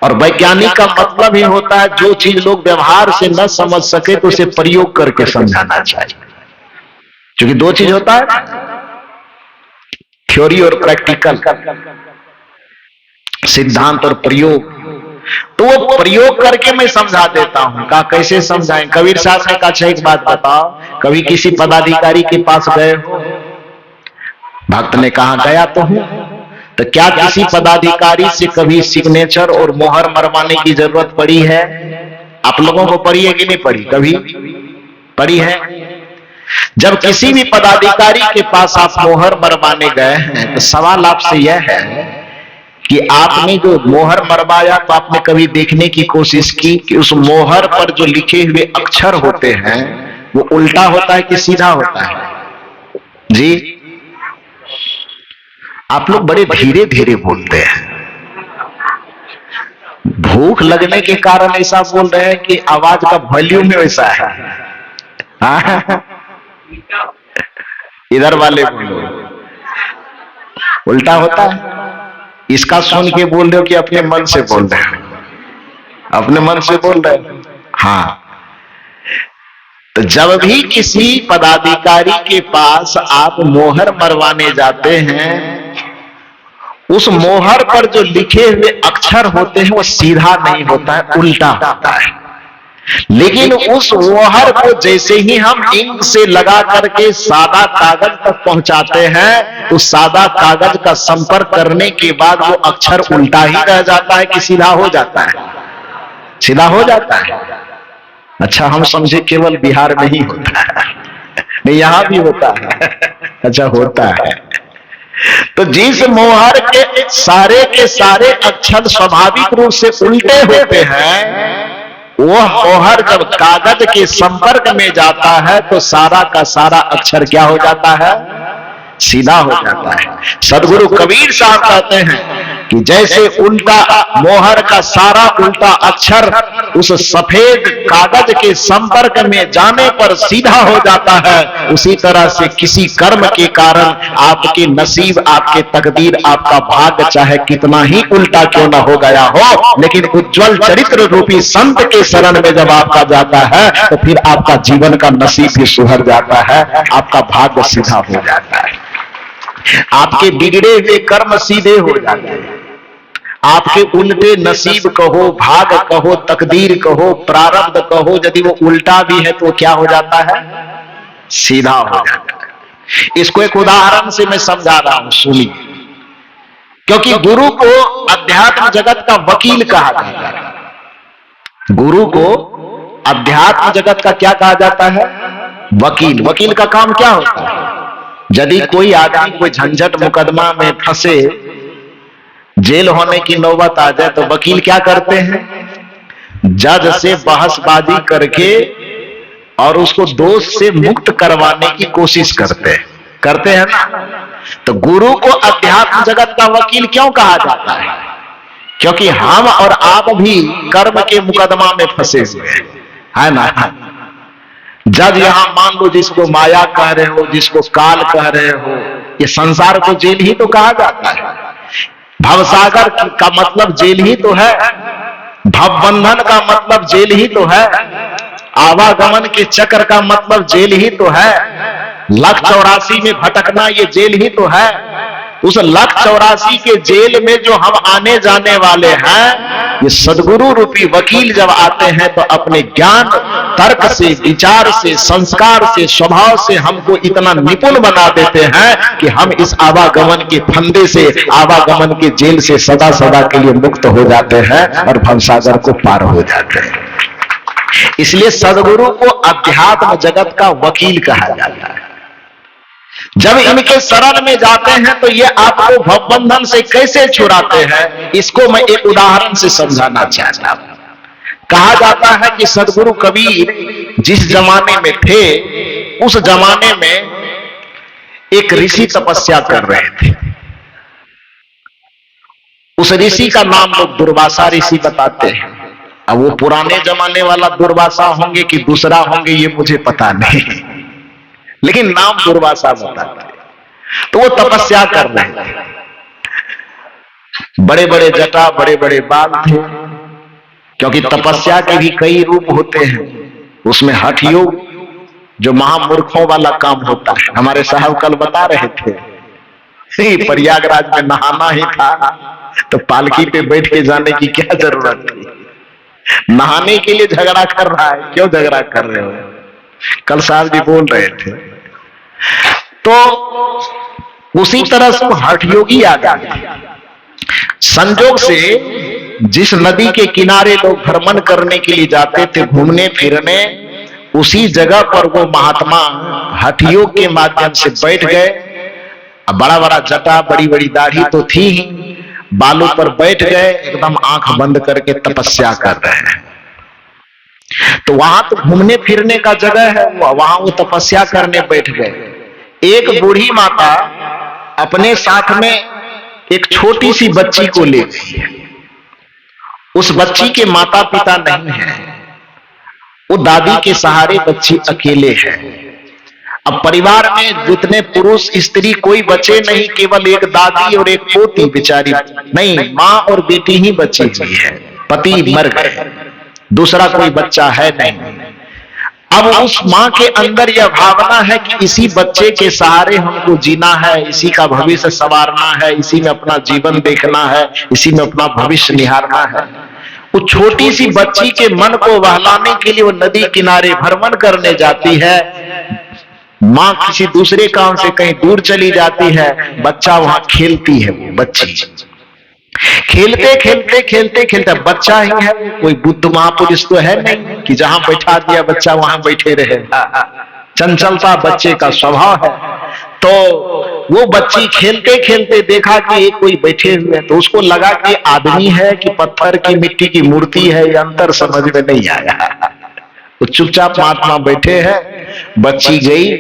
और वैज्ञानिक का मतलब ही होता है जो चीज लोग व्यवहार से न समझ सके तो उसे प्रयोग करके समझाना चाहिए। क्योंकि दो चीज होता है, थ्योरी और प्रैक्टिकल, सिद्धांत और प्रयोग। तो वो प्रयोग करके मैं समझा देता हूं। कहा कैसे समझाएं? कबीर साहब ने कहा अच्छा एक बात बताओ, कभी किसी पदाधिकारी के पास गए हो? भक्त ने कहा गया तो हूं। तो क्या किसी पदाधिकारी से कभी सिग्नेचर और मोहर मरवाने की जरूरत पड़ी है? आप लोगों को पड़ी है कि नहीं पड़ी? कभी पड़ी है? जब किसी भी पदाधिकारी के पास आप मोहर मरवाने गए हैं तो सवाल आपसे यह है कि आपने जो मोहर मरवाया तो आपने कभी देखने की कोशिश की कि उस मोहर पर जो लिखे हुए अक्षर होते हैं वो उल्टा होता है कि सीधा होता है? जी आप लोग बड़े धीरे धीरे बोलते हैं। भूख लगने के कारण ऐसा बोल रहे हैं कि आवाज का वॉल्यूम वैसा है? हाँ? इधर वाले बोलो उल्टा होता है। इसका सुन के बोल रहे हो कि अपने मन से बोल रहे हो? अपने मन से बोल रहे हो। हाँ, तो जब भी किसी पदाधिकारी के पास आप मोहर मरवाने जाते हैं, उस मोहर पर जो लिखे हुए अक्षर होते हैं वो सीधा नहीं होता है, उल्टा होता है। लेकिन उस मोहर को जैसे ही हम इंक से लगा करके सादा कागज तक पहुंचाते हैं, तो सादा कागज का संपर्क करने के बाद वो अक्षर उल्टा ही रह जाता है कि सीधा हो जाता है? सीधा हो जाता है। अच्छा, हम समझे केवल बिहार में ही होता है, नहीं यहां भी होता है। अच्छा, होता है। तो जिस मोहर के सारे अक्षर स्वाभाविक रूप से उल्टे होते हैं, वो मोहर जब कागज के संपर्क में जाता है तो सारा का सारा अक्षर क्या हो जाता है? सीधा हो जाता है। सदगुरु कबीर साहब कहते हैं कि जैसे उल्टा मोहर का सारा उल्टा अक्षर उस सफेद कागज के संपर्क में जाने पर सीधा हो जाता है, उसी तरह से किसी कर्म के कारण आपके नसीब, आपके तकदीर, आपका भाग्य चाहे कितना ही उल्टा क्यों न हो गया हो, लेकिन उज्जवल चरित्र रूपी संत के शरण में जब आपका जाता है तो फिर आपका जीवन का नसीब भी सुधर जाता है, आपका भाग्य सीधा हो जाता है, आपके बिगड़े हुए कर्म सीधे हो जाते हैं, आपके उल्टे नसीब कहो, भाग कहो, तकदीर कहो, प्रारब्ध कहो, यदि वो उल्टा भी है तो क्या हो जाता है? सीधा हो जाता है। इसको एक उदाहरण से मैं समझा रहा हूं, सुनिए। क्योंकि गुरु को अध्यात्म जगत का वकील कहा जाता है। गुरु को अध्यात्म जगत का क्या कहा जाता है? वकील। वकील का काम क्या होता है? यदि कोई आदमी कोई झंझट मुकदमा में फंसे, जेल होने की नौबत आ जाए, तो वकील क्या करते हैं? जज से बहसबाजी करके और उसको दोष से मुक्त करवाने की कोशिश करते हैं ना। तो गुरु को अध्यात्म जगत का वकील क्यों कहा जाता है? क्योंकि हम और आप भी कर्म के मुकदमा में फंसे हुए हैं, है ना। जज यहां मान लो जिसको माया कह रहे हो, जिसको काल कह रहे हो, ये संसार को जेल ही तो कहा जाता है। भवसागर का मतलब जेल ही तो है, भवबंधन का मतलब जेल ही तो है, आवागमन के चक्र का मतलब जेल ही तो है, लख 84 में भटकना ये जेल ही तो है। उस लख 84 के जेल में जो हम आने जाने वाले हैं, ये सदगुरु रूपी वकील जब आते हैं तो अपने ज्ञान, तर्क से, विचार से, संस्कार से, स्वभाव से हमको इतना निपुण बना देते हैं कि हम इस आवागमन के फंदे से, आवागमन के जेल से सदा सदा के लिए मुक्त हो जाते हैं और भवसागर को पार हो जाते हैं। इसलिए सदगुरु को अध्यात्म जगत का वकील कहा जाता है। जब इनके शरण में जाते हैं तो ये आपको भवबंधन से कैसे छुड़ाते हैं, इसको मैं एक उदाहरण से समझाना चाहता हूं। कहा जाता है कि सदगुरु कबीर जिस जमाने में थे, उस जमाने में एक ऋषि तपस्या कर रहे थे। उस ऋषि का नाम लोग दुर्वासा ऋषि बताते हैं। अब वो पुराने जमाने वाला दुर्वासा होंगे कि दूसरा होंगे ये मुझे पता नहीं, लेकिन नाम दुर्वासा बताते। तो वो तपस्या कर रहे थे, बड़े बड़े जटा, बड़े बड़े बाल थे, क्योंकि तपस्या के भी कई रूप होते हैं। उसमें हठ योग जो महामूर्खों वाला काम होता है, हमारे साहब कल बता रहे थे, प्रयागराज में नहाना ही था तो पालकी पे बैठ के जाने की क्या जरूरत थी? नहाने के लिए झगड़ा कर रहा है, क्यों झगड़ा कर रहे हो? कल साहब जी बोल रहे थे। तो उसी तरह से हठ योगी आ गए। संजोग से जिस नदी के किनारे लोग भ्रमण करने के लिए जाते थे, घूमने फिरने, उसी जगह पर वो महात्मा हठ योग के माध्यम से बैठ गए। अब बड़ा बड़ा जटा, बड़ी बड़ी दाढ़ी तो थी ही, बालों पर बैठ गए, एकदम आंख बंद करके तपस्या कर रहे हैं। तो वहां तो घूमने फिरने का जगह है, वहां वो तपस्या करने बैठ गए। एक बूढ़ी माता अपने साथ में एक छोटी सी बच्ची को ले गई है। उस बच्ची के माता पिता नहीं है, वो दादी के सहारे बच्ची अकेले है। अब परिवार में जितने पुरुष स्त्री कोई बचे नहीं, केवल एक दादी और एक पोती बेचारी, नहीं माँ और बेटी ही बची हुई है। पति मर गए, दूसरा कोई बच्चा है नहीं। अब उस माँ के अंदर यह भावना है कि इसी बच्चे के सहारे हमको जीना है, इसी का भविष्य संवारना है, इसी में अपना जीवन देखना है, इसी में अपना भविष्य निहारना है। वो छोटी सी बच्ची के मन को बहलाने के लिए वो नदी किनारे भ्रमण करने जाती है। माँ किसी दूसरे काम से कहीं दूर चली जाती है, बच्चा वहां खेलती है। वो बच्ची खेलते खेलते खेलते खेलते, बच्चा ही है, कोई बुद्ध महापुरुष तो है नहीं कि जहां बैठा दिया बच्चा वहां बैठे रहे। चंचलता बच्चे का स्वभाव है। तो वो बच्ची खेलते खेलते देखा कि एक कोई बैठे हुए हैं, तो उसको लगा कि आदमी है कि पत्थर की मिट्टी की मूर्ति है, ये अंतर समझ में नहीं आया। तो चुपचाप महात्मा बैठे हैं। बच्ची गई,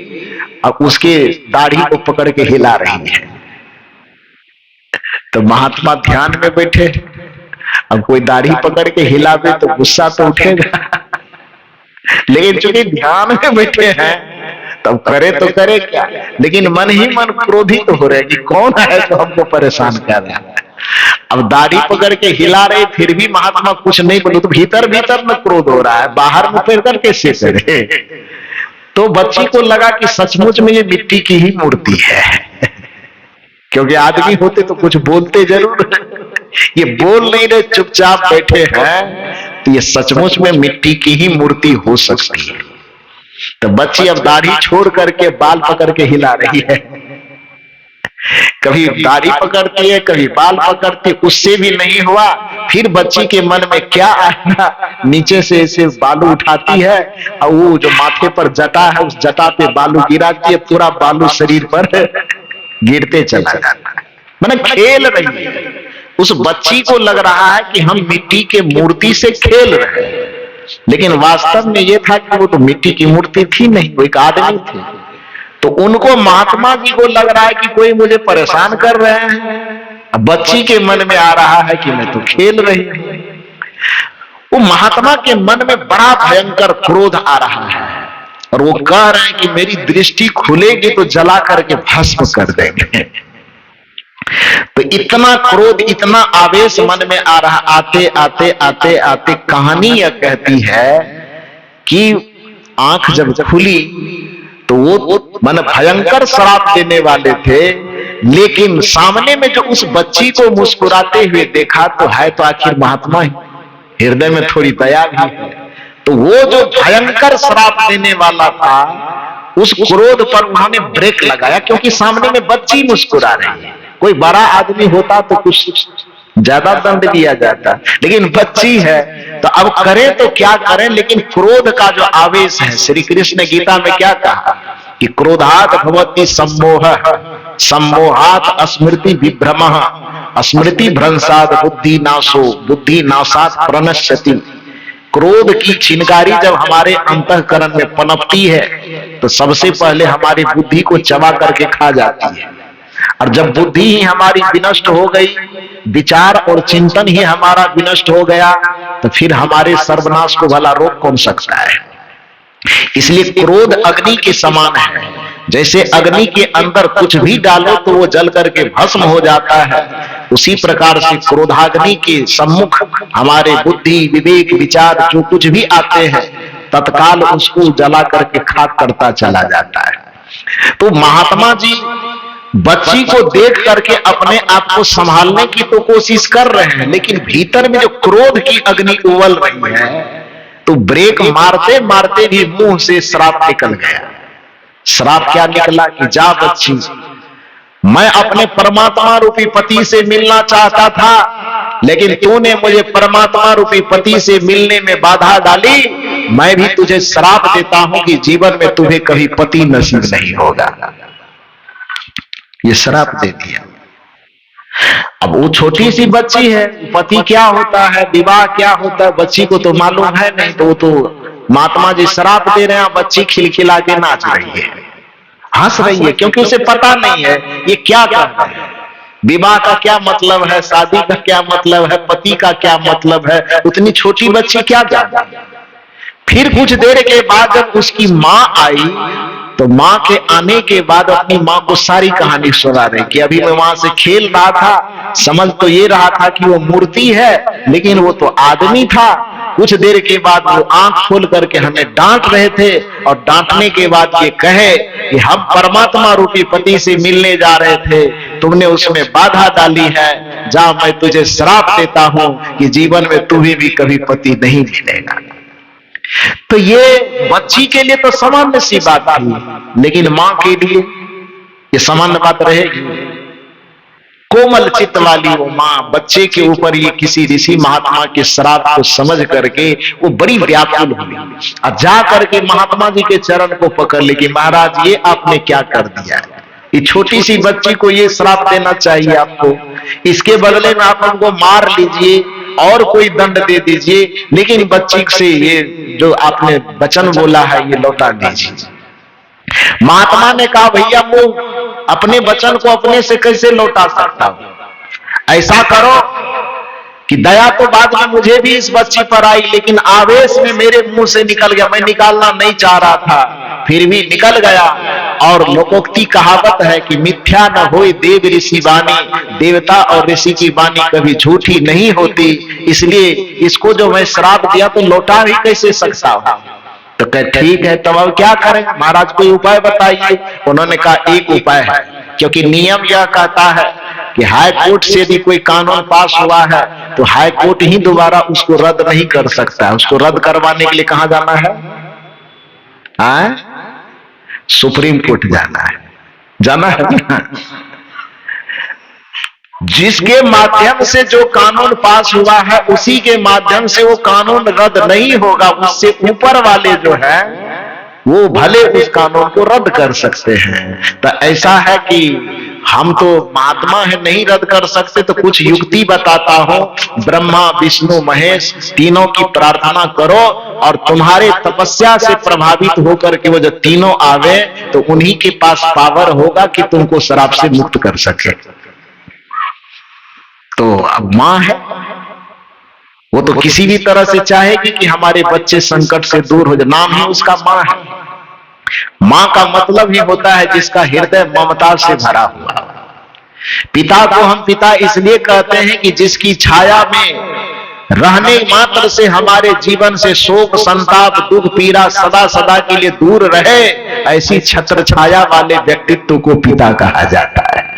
अब उसके दाढ़ी को पकड़ के हिला रही है। तो महात्मा ध्यान में बैठे, अब कोई दाढ़ी पकड़ के हिलावे तो गुस्सा तो उठेगा, लेकिन चूंकि ध्यान में बैठे हैं तब करे तो करे क्या, लेकिन मन ही मन क्रोधित हो रहे कि कौन है जो हमको परेशान कर रहा है। अब दाढ़ी पकड़ के हिला रहे, फिर भी महात्मा कुछ नहीं बोले, तो भीतर भीतर में क्रोध हो रहा है, बाहर में फिर कर कैसे करे। तो बच्ची को लगा कि सचमुच में ये मिट्टी की ही मूर्ति है, क्योंकि आदमी होते तो कुछ बोलते जरूर, ये बोल नहीं रहे, चुपचाप बैठे हैं, तो ये सचमुच में मिट्टी की ही मूर्ति हो सकती है। तो बच्ची अब दाढ़ी छोड़ करके बाल पकड़ के हिला रही है, कभी दाढ़ी पकड़ती है कभी बाल पकड़ती, उससे भी नहीं हुआ। फिर बच्ची के मन में क्या आया, नीचे से ऐसे बालू उठाती है और वो जो माथे पर जटा है उस जटा पे बालू गिराती है, पूरा बालू शरीर पर गिरते चला जाता है। मतलब खेल रही है। उस बच्ची को लग रहा है कि हम मिट्टी के मूर्ति से खेल रहे हैं, लेकिन वास्तव में यह था कि वो तो मिट्टी की मूर्ति थी नहीं, वो एक आदमी थे। तो उनको, महात्मा जी को लग रहा है कि कोई मुझे परेशान कर रहे हैं, बच्ची के मन में आ रहा है कि मैं तो खेल रही हूं। वो महात्मा के मन में बड़ा भयंकर क्रोध आ रहा है और वो कह रहे हैं कि मेरी दृष्टि खुलेगी तो जला करके भस्म कर देंगे। तो इतना क्रोध, इतना आवेश मन में आ रहा, आते आते आते आते कहानी यह कहती है कि आंख जब खुली तो वो मन भयंकर श्राप देने वाले थे, लेकिन सामने में जो उस बच्ची को मुस्कुराते हुए देखा तो है तो आखिर महात्मा ही, हृदय में थोड़ी दया भी है। तो वो जो भयंकर श्राप देने वाला था, उस क्रोध पर उन्होंने ब्रेक लगाया, क्योंकि सामने में बच्ची मुस्कुरा रही है। कोई बड़ा आदमी होता तो कुछ ज्यादा दंड दिया जाता, लेकिन बच्ची है तो अब करें तो क्या करें। लेकिन क्रोध का जो आवेश है, श्री कृष्ण ने गीता में क्या कहा कि क्रोधात् भवति सम्मोहः, सम्मोहात् स्मृति विभ्रमः, स्मृति भ्रंशात् बुद्धि नाशो, बुद्धि नाशात् प्रणश्यति। क्रोध की चिंगारी जब हमारे अंतःकरण में पनपती है तो सबसे पहले हमारी बुद्धि को चबा करके खा जाती है, और जब बुद्धि ही हमारी विनष्ट हो गई, विचार और चिंतन ही हमारा विनष्ट हो गया, तो फिर हमारे सर्वनाश को भला रोक कौन सकता है। इसलिए क्रोध अग्नि के समान है, जैसे अग्नि के अंदर कुछ भी डालो तो वो जल करके भस्म हो जाता है, उसी प्रकार से क्रोधाग्नि के सम्मुख हमारे बुद्धि, विवेक, विचार जो कुछ भी आते हैं तत्काल उसको जला करके खाक करता चला जाता है। तो महात्मा जी बच्ची को देख करके अपने आप को संभालने की तो कोशिश कर रहे हैं, लेकिन भीतर में जो क्रोध की अग्नि उबल रही है, तो ब्रेक मारते मारते भी मुंह से श्राप निकल गया। श्राप क्या निकला कि जा बच्ची, मैं अपने परमात्मा रूपी पति से मिलना चाहता था, लेकिन तूने मुझे परमात्मा रूपी पति से मिलने में बाधा डाली। मैं भी तुझे श्राप देता हूं कि जीवन में तुम्हें कभी पति नसीब नहीं होगा। ये श्राप दे दिया। अब वो छोटी सी बच्ची है, पति क्या होता है, विवाह क्या होता है, बच्ची को तो मालूम है नहीं, तो वो तो महात्मा जी श्राप दे रहे हैं, बच्ची खिलखिला के नाच रही है, हंस रही है, क्योंकि उसे पता नहीं है ये क्या कर रहा है, विवाह का क्या मतलब है, शादी का क्या मतलब है, पति का क्या मतलब है, उतनी छोटी बच्ची क्या जानती है। फिर कुछ देर के बाद जब उसकी माँ आई तो माँ के आने के बाद अपनी माँ को सारी कहानी सुना रही कि अभी मैं वहां से खेल रहा था, समझ तो ये रहा था कि वो मूर्ति है, लेकिन वो तो आदमी था। कुछ देर के बाद वो आंख खोल करके हमें डांट रहे थे, और डांटने के बाद ये कहे कि हम परमात्मा रूपी पति से मिलने जा रहे थे, तुमने उसमें बाधा डाली है, जा मैं तुझे श्राप देता हूं कि जीवन में तुम्हें भी कभी पति नहीं मिलेगा। तो ये बच्ची के लिए तो सामान्य सी बात थी, लेकिन मां के लिए ये सामान्य बात रहेगी। कोमल चित्त वाली वो माँ बच्चे के ऊपर ये किसी ऋषि महात्मा के श्राप को समझ करके वो बड़ी व्याकुल हुई और जा करके महात्मा जी के चरण को पकड़ ली कि महाराज ये आपने क्या कर दिया है, ये छोटी सी बच्ची को ये श्राप देना चाहिए आपको, इसके बदले में आप हमको मार लीजिए और कोई दंड दे दीजिए, लेकिन बच्ची से ये जो आपने वचन बोला है ये लौटा दीजिए। महात्मा ने कहा भैया वो अपने वचन को अपने से कैसे लौटा सकता हूं, ऐसा करो कि दया तो बाद में मुझे भी इस बच्ची पर आई, लेकिन आवेश में मेरे मुंह से निकल गया, मैं निकालना नहीं चाह रहा था फिर भी निकल गया। और लोकोक्ति कहावत है कि मिथ्या न होए देव ऋषि वाणी, देवता और ऋषि की वाणी कभी झूठी नहीं होती, इसलिए इसको जो मैं श्राप दिया तो लौटा ही कैसे सकता हूं। तो कहे ठीक है, तब अब क्या करें महाराज, कोई उपाय बताइए। उन्होंने कहा एक उपाय है, क्योंकि नियम यह कहता है कि हाई कोर्ट से यदि कोई कानून पास हुआ है तो हाई कोर्ट ही दोबारा उसको रद्द नहीं कर सकता है, उसको रद्द करवाने के लिए कहां जाना है, सुप्रीम कोर्ट जाना है। जिसके माध्यम से जो कानून पास हुआ है उसी के माध्यम से वो कानून रद्द नहीं होगा, उससे ऊपर वाले जो है वो भले उस कानून को रद्द कर सकते हैं। तो ऐसा है कि हम तो महात्मा है नहीं रद्द कर सकते, तो कुछ युक्ति बताता हूं। ब्रह्मा विष्णु महेश तीनों की प्रार्थना करो और तुम्हारे तपस्या से प्रभावित होकर के वो जो तीनों आवे तो उन्हीं के पास पावर होगा कि तुमको श्राप से मुक्त कर सके। तो अब मां है वो तो किसी भी तरह से चाहेगी कि हमारे बच्चे संकट से दूर हो जाए, नाम ही उसका मां है। मां का मतलब ही होता है जिसका हृदय ममता से भरा हुआ। पिता को हम पिता इसलिए कहते हैं कि जिसकी छाया में रहने मात्र से हमारे जीवन से शोक संताप दुख पीड़ा सदा सदा के लिए दूर रहे, ऐसी छत्र छाया वाले व्यक्तित्व को पिता कहा जाता है।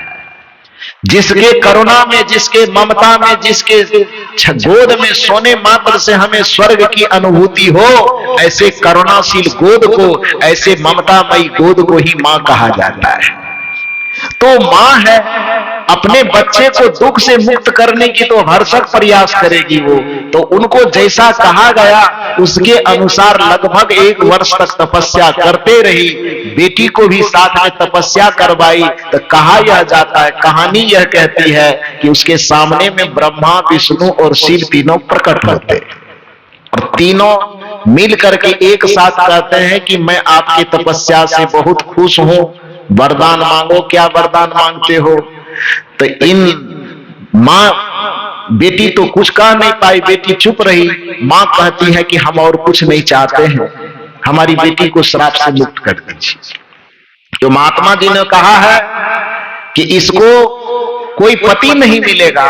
जिसके करुणा में, जिसके ममता में, जिसके गोद में सोने मात्र से हमें स्वर्ग की अनुभूति हो, ऐसे करुणाशील गोद को, ऐसे ममतामयी गोद को ही मां कहा जाता है। तो मां है, अपने बच्चे को दुख से मुक्त करने की तो भरसक प्रयास करेगी वो। तो उनको जैसा कहा गया उसके अनुसार लगभग 1 वर्ष तक तपस्या करते रही। बेटी को भी साथ में तपस्या करवाई। तो कहा यह जाता है, कहानी यह कहती है कि उसके सामने में ब्रह्मा विष्णु और शिव तीनों प्रकट होते और तीनों मिल करके एक साथ कहते हैं कि मैं आपकी तपस्या से बहुत खुश हूं, वरदान मांगो, क्या वरदान मांगते हो। तो इन मां बेटी तो कुछ कह नहीं पाई, बेटी चुप रही। मां कहती है कि हम और कुछ नहीं चाहते हैं, हमारी बेटी को श्राप से मुक्त कर दीजिए। तो महात्मा जी ने कहा है कि इसको कोई पति नहीं मिलेगा।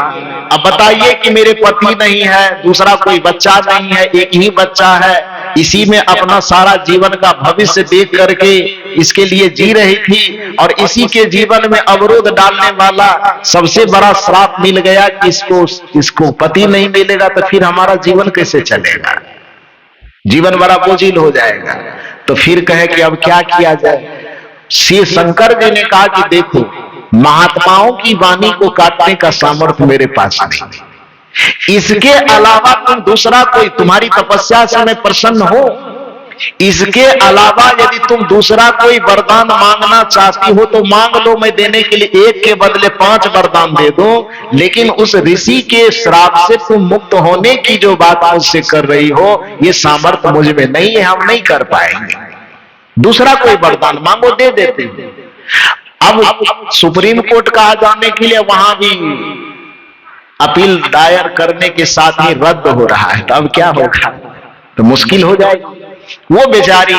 अब बताइए कि मेरे पति नहीं है, दूसरा कोई बच्चा नहीं है, एक ही बच्चा है, इसी में अपना सारा जीवन का भविष्य देख करके इसके लिए जी रही थी और इसी के जीवन में अवरोध डालने वाला सबसे बड़ा श्राप मिल गया कि इसको पति नहीं मिलेगा, तो फिर हमारा जीवन कैसे चलेगा, जीवन बड़ा बोझिल हो जाएगा। तो फिर कहे कि अब क्या किया जाए। श्री शंकर जी ने कहा कि देखो, महात्माओं की वाणी को काटने का सामर्थ्य मेरे पास नहीं, इसके अलावा तुम दूसरा कोई, तुम्हारी तपस्या से मैं प्रसन्न हो, इसके अलावा यदि तुम दूसरा कोई वरदान मांगना चाहती हो तो मांग लो, मैं देने के लिए 1 के बदले 5 वरदान दे दो, लेकिन उस ऋषि के श्राप से तुम मुक्त होने की जो बात मुझसे कर रही हो ये सामर्थ्य मुझ में नहीं है, हम नहीं कर पाएंगे, दूसरा कोई वरदान मांगो, दे देते हैं। अब सुप्रीम कोर्ट कहा जाने के लिए वहां भी अपील दायर करने के साथ ही रद्द हो रहा है। तो अब क्या होगा, तो मुश्किल हो जाएगी। वो बेचारी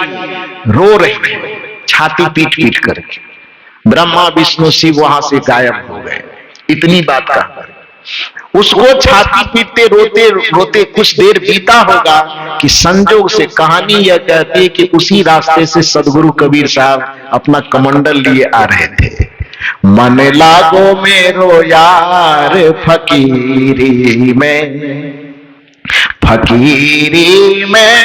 रो रही है छाती पीट पीट करके, ब्रह्मा विष्णु शिव वहां से गायब हो गए। इतनी बात का उसको छाती पीटते रोते रोते कुछ देर बीता होगा कि संजोग से कहानी यह कहती है कि उसी रास्ते से सदगुरु कबीर साहब अपना कमंडल लिए आ रहे थे। मन लागो मेरो यार फकीरी में, फकीरी में,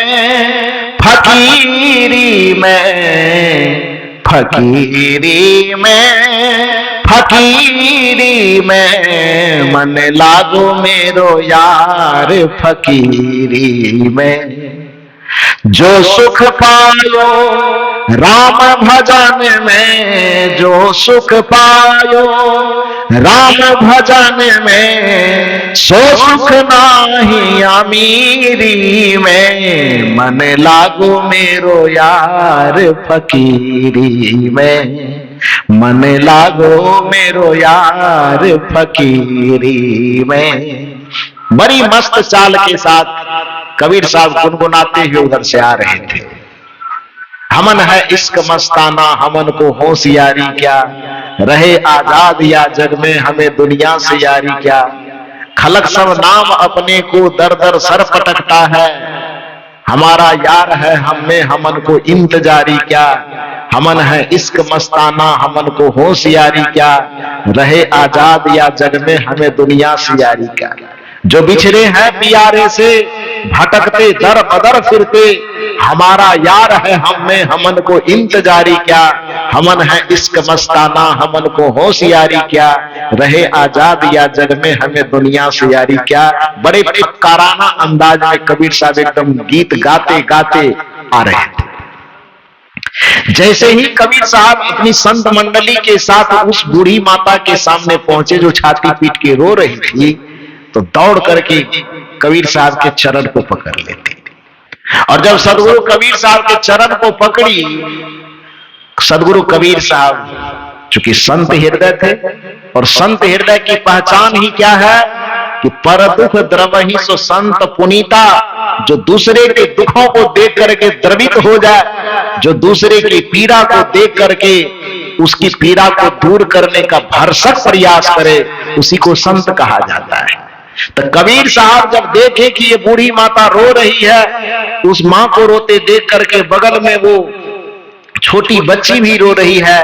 फकीरी में, फकीरी में, फकीरी में मन लागो मेरो यार, फकीरी में जो सुख पायो राम भजन में, जो सुख पायो राम भजन में, सो सुख नाही अमीरी में, मन लागो मेरो यार फकीरी में, मन लागो मेरो यार फकीरी में। बड़ी मस्त चाल के साथ कबीर साहब गुनगुनाते हुए उधर से आ रहे थे। हमन है इश्क मस्ताना, हमन को होशियारी क्या, रहे आजाद या जग में हमें दुनिया से यारी क्या, खलक सब नाम अपने को दर दर सर पटकता है, हमारा यार है हम में हमन को इंतजारी क्या, हमन है इश्क मस्ताना हमन को होशियारी क्या, रहे आजाद या जग में हमें दुनिया से यारी क्या। जो बिछड़े हैं प्यारे से भटकते दर बदर फिरते, हमारा यार है हम में हमन को इंतजारी क्या, हमन है इश्क मस्ताना हमन को होशियारी क्या, रहे आजाद या जग में हमें दुनिया से यारी क्या। बड़े फक्काराना अंदाज में कबीर साहब एकदम गीत गाते गाते आ रहे थे। जैसे ही कबीर साहब अपनी संत मंडली के साथ उस बूढ़ी माता के सामने पहुंचे जो छाती पीट के रो रही थी, तो दौड़ करके कबीर साहब के चरण को पकड़ लेती। और जब सदगुरु कबीर साहब के चरण को पकड़ी, सदगुरु कबीर साहब चूंकि संत हृदय थे, और संत हृदय की पहचान ही क्या है कि पर दुख द्रवहि सो संत पुनीता, जो दूसरे के दुखों को देख करके द्रवित हो जाए, जो दूसरे की पीड़ा को देख करके उसकी पीड़ा को दूर करने का भरसक प्रयास करे, उसी को संत कहा जाता है। तो कबीर साहब जब देखे कि ये बूढ़ी माता रो रही है, उस मां को रोते देख करके बगल में वो छोटी बच्ची भी रो रही है,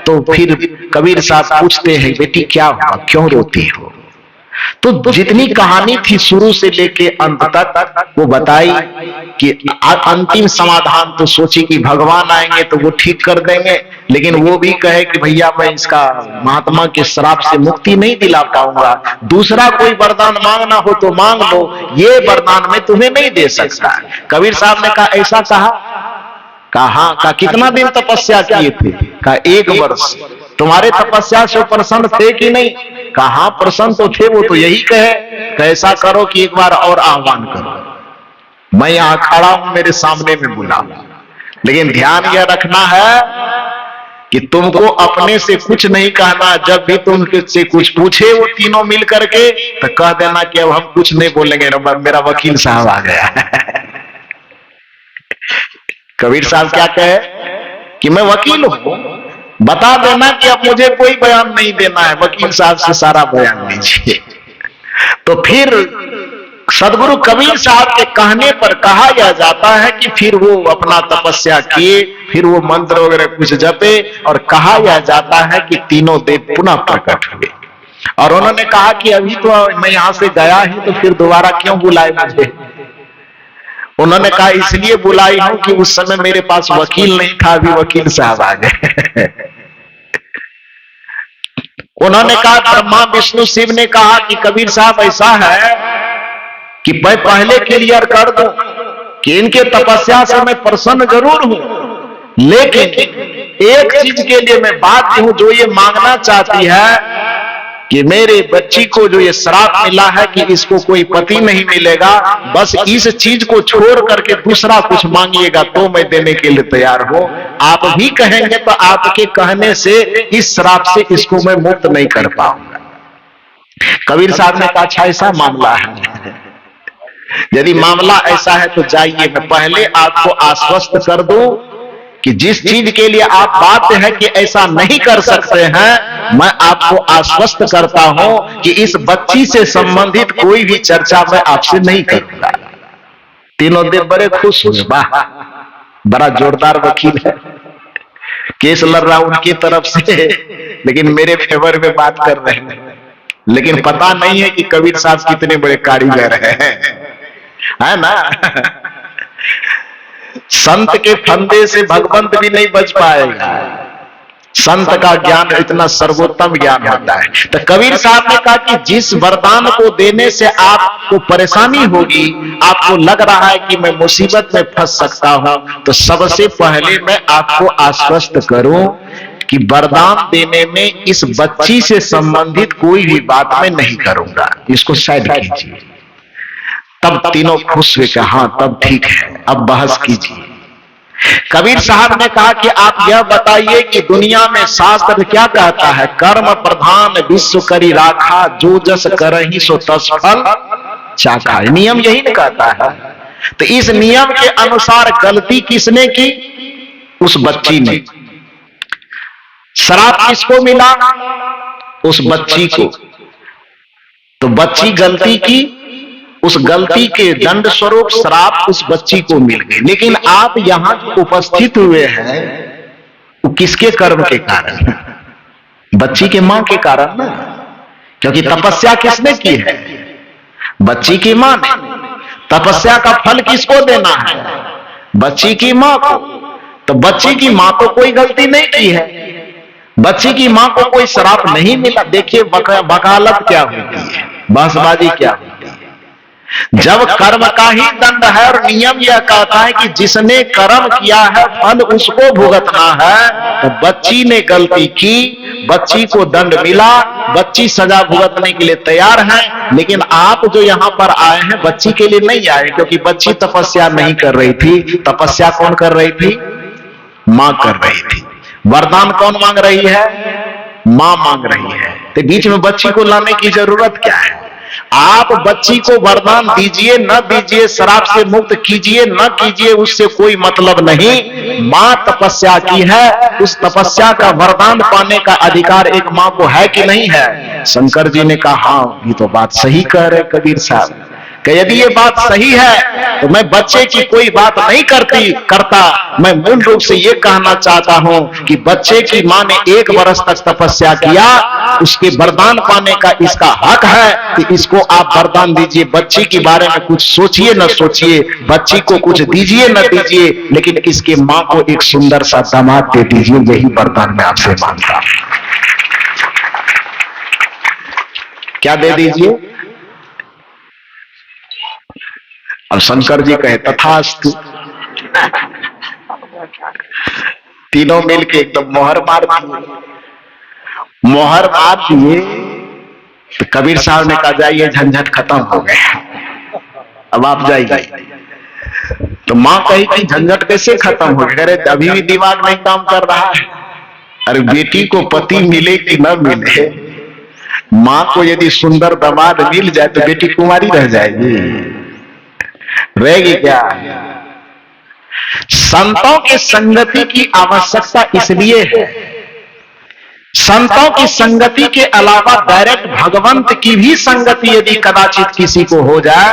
तो फिर कबीर साहब पूछते हैं, बेटी क्या हुआ, क्यों रोती हो। तो जितनी कहानी थी शुरू से लेके अंत तक वो बताई कि अंतिम समाधान तो सोची कि भगवान आएंगे तो वो ठीक कर देंगे, लेकिन वो भी कहे कि भैया मैं इसका महात्मा के श्राप से मुक्ति नहीं दिला पाऊंगा, दूसरा कोई वरदान मांगना हो तो मांग लो, ये वरदान मैं तुम्हें नहीं दे सकता। कबीर साहब ने कहा ऐसा कहा कितना दिन तपस्या किए थे, कहा 1 वर्ष। तुम्हारे तपस्या से प्रसन्न थे कि नहीं, कहा प्रसन्न तो थे, वो तो यही कहे कैसा करो कि एक बार और आह्वान करो, मैं यहां खड़ा हूं, मेरे सामने में बुला। लेकिन ध्यान यह रखना है कि तुमको अपने से कुछ नहीं कहना, जब भी तुमसे कुछ पूछे वो तीनों मिल करके, तो कह देना कि अब हम कुछ नहीं बोलेंगे, मेरा वकील साहब आ गया। कबीर साहब क्या कहे कि मैं वकील हूं, बता देना कि अब मुझे कोई बयान नहीं देना है, वकील साहब से सारा बयान लीजिए। तो फिर सदगुरु कबीर साहब के कहने पर कहा यह जाता है कि फिर वो अपना तपस्या किए, फिर वो मंत्र वगैरह कुछ जपे, और कहा यह जाता है कि तीनों देव पुनः प्रकट हुए। और उन्होंने कहा कि अभी तो मैं यहां से गया ही, तो फिर दोबारा क्यों बुलाए मुझे। उन्होंने कहा इसलिए बुलाई हूं कि उस समय मेरे पास वकील नहीं था, अभी वकील साहब आ गए। उन्होंने कहा ब्रह्मा विष्णु शिव ने कहा कि कबीर साहब ऐसा है कि मैं पहले क्लियर कर दूं कि इनके तपस्या से मैं प्रसन्न जरूर हूं, लेकिन एक चीज के लिए मैं बाध्य हूं, जो ये मांगना चाहती है कि मेरे बच्ची को जो ये श्राप मिला है कि इसको कोई पति नहीं मिलेगा, बस इस चीज को छोड़ करके दूसरा कुछ मांगिएगा तो मैं देने के लिए तैयार हूं। आप भी कहेंगे तो आपके कहने से इस श्राप से इसको मैं मुक्त नहीं कर पाऊंगा। कबीर साहब ने कहा अच्छा ऐसा मामला है, यदि मामला ऐसा है तो जाइए, मैं पहले आपको आश्वस्त कर दूं कि जिस चीज के लिए आप बाध्य है कि ऐसा नहीं कर सकते हैं, मैं आपको आश्वस्त करता हूं कि इस बच्ची से संबंधित कोई भी चर्चा मैं आपसे नहीं करूंगा। तीनों देव बड़े खुश हुए, वाह बड़ा जोरदार वकील है, केस लड़ रहा उनकी तरफ से, लेकिन मेरे फेवर में बात कर रहे हैं। लेकिन पता नहीं है कि कबीर साहब कितने बड़े कारीगर है ना। संत के फंदे से भगवंत भी नहीं बच पाएगा, संत का ज्ञान इतना सर्वोत्तम ज्ञान होता है। तो कबीर साहब ने कहा कि जिस वरदान को देने से आपको परेशानी होगी, आपको लग रहा है कि मैं मुसीबत में फंस सकता हूं, तो सबसे पहले मैं आपको आश्वस्त करूं कि वरदान देने में इस बच्ची से संबंधित कोई भी बात मैं नहीं करूंगा, इसको साइड कीजिए। तब तीनों खुश हुए कि हाँ तब ठीक है, अब बहस कीजिए। कबीर साहब ने कहा कि आप यह बताइए कि दुनिया में शास्त्र क्या कहता है, कर्म प्रधान विश्व करी राखा, जो जस करहि सो तस फल चाखा। नियम यही न कहता है। तो इस नियम के अनुसार गलती किसने की? उस बच्ची ने। श्राप किसको मिला? उस बच्ची को। तो बच्ची गलती की, उस गलती के दंड स्वरूप श्राप उस बच्ची को मिल गई। लेकिन आप यहां जो उपस्थित हुए हैं वो किसके कर्म के कारण? बच्ची के मां के कारण ना, क्योंकि तपस्या किसने की है? बच्ची की मां ने। तपस्या का फल किसको देना है? बच्ची की मां को। तो बच्ची की मां तो कोई गलती नहीं की है, बच्ची की मां को कोई श्राप नहीं मिला। देखिए वकालत क्या होती है, बहसबाजी क्या होती है। जब कर्म का ही दंड है और नियम यह कहता है कि जिसने कर्म किया है फल उसको भुगतना है, तो बच्ची ने गलती की, बच्ची को दंड मिला, बच्ची सजा भुगतने के लिए तैयार है। लेकिन आप जो यहां पर आए हैं बच्ची के लिए नहीं आए, क्योंकि बच्ची तपस्या नहीं कर रही थी। तपस्या कौन कर रही थी? मां कर रही थी। वरदान कौन मांग रही है? मां मांग रही है। तो बीच में बच्ची को लाने की जरूरत क्या है? आप बच्ची को वरदान दीजिए न दीजिए, श्राप से मुक्त कीजिए न कीजिए, उससे कोई मतलब नहीं। मां तपस्या की है, उस तपस्या का वरदान पाने का अधिकार एक मां को है कि नहीं है? शंकर जी ने कहा हाँ ये तो बात सही कह रहे कबीर साहब, कि यदि ये बात सही है तो मैं बच्चे की कोई बात नहीं करता। मैं मूल रूप से ये कहना चाहता हूं कि बच्चे की मां ने 1 वर्ष तक तपस्या किया, उसके वरदान पाने का इसका हक है कि इसको आप वरदान दीजिए। बच्ची के बारे में कुछ सोचिए न सोचिए, बच्ची को कुछ दीजिए न दीजिए, लेकिन इसके मां को एक सुंदर सा दामाद दे दीजिए। यही वरदान मैं आपसे मांगता हूं। क्या दे दीजिए? और शंकर जी कहे तथास्तु। तीनों मिलके एकदम मोहर मार दिए। मोहर मार दिए तो कबीर साहब ने कहा जाइए झंझट खत्म हो गया, अब आप जाइए। तो मां कही कि झंझट कैसे खत्म हो गया? अरे अभी भी दिमाग नहीं काम कर रहा है। अरे बेटी को पति मिले कि न मिले, मां को यदि सुंदर दामाद मिल जाए तो बेटी कुंवारी रह जाएगी, रहेगी क्या? संतों की संगति की आवश्यकता इसलिए है, संतों की संगति के अलावा डायरेक्ट भगवंत की भी संगति यदि कदाचित किसी को हो जाए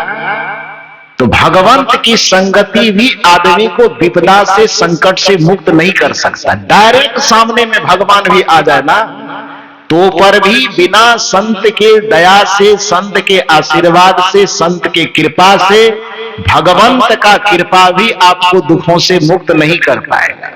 तो भगवंत की संगति भी आदमी को विपदा से, संकट से मुक्त नहीं कर सकता। डायरेक्ट सामने में भगवान भी आ जाए ना तो पर भी बिना संत के दया से, संत के आशीर्वाद से, संत के कृपा से भगवंत का कृपा भी आपको दुखों से मुक्त नहीं कर पाएगा।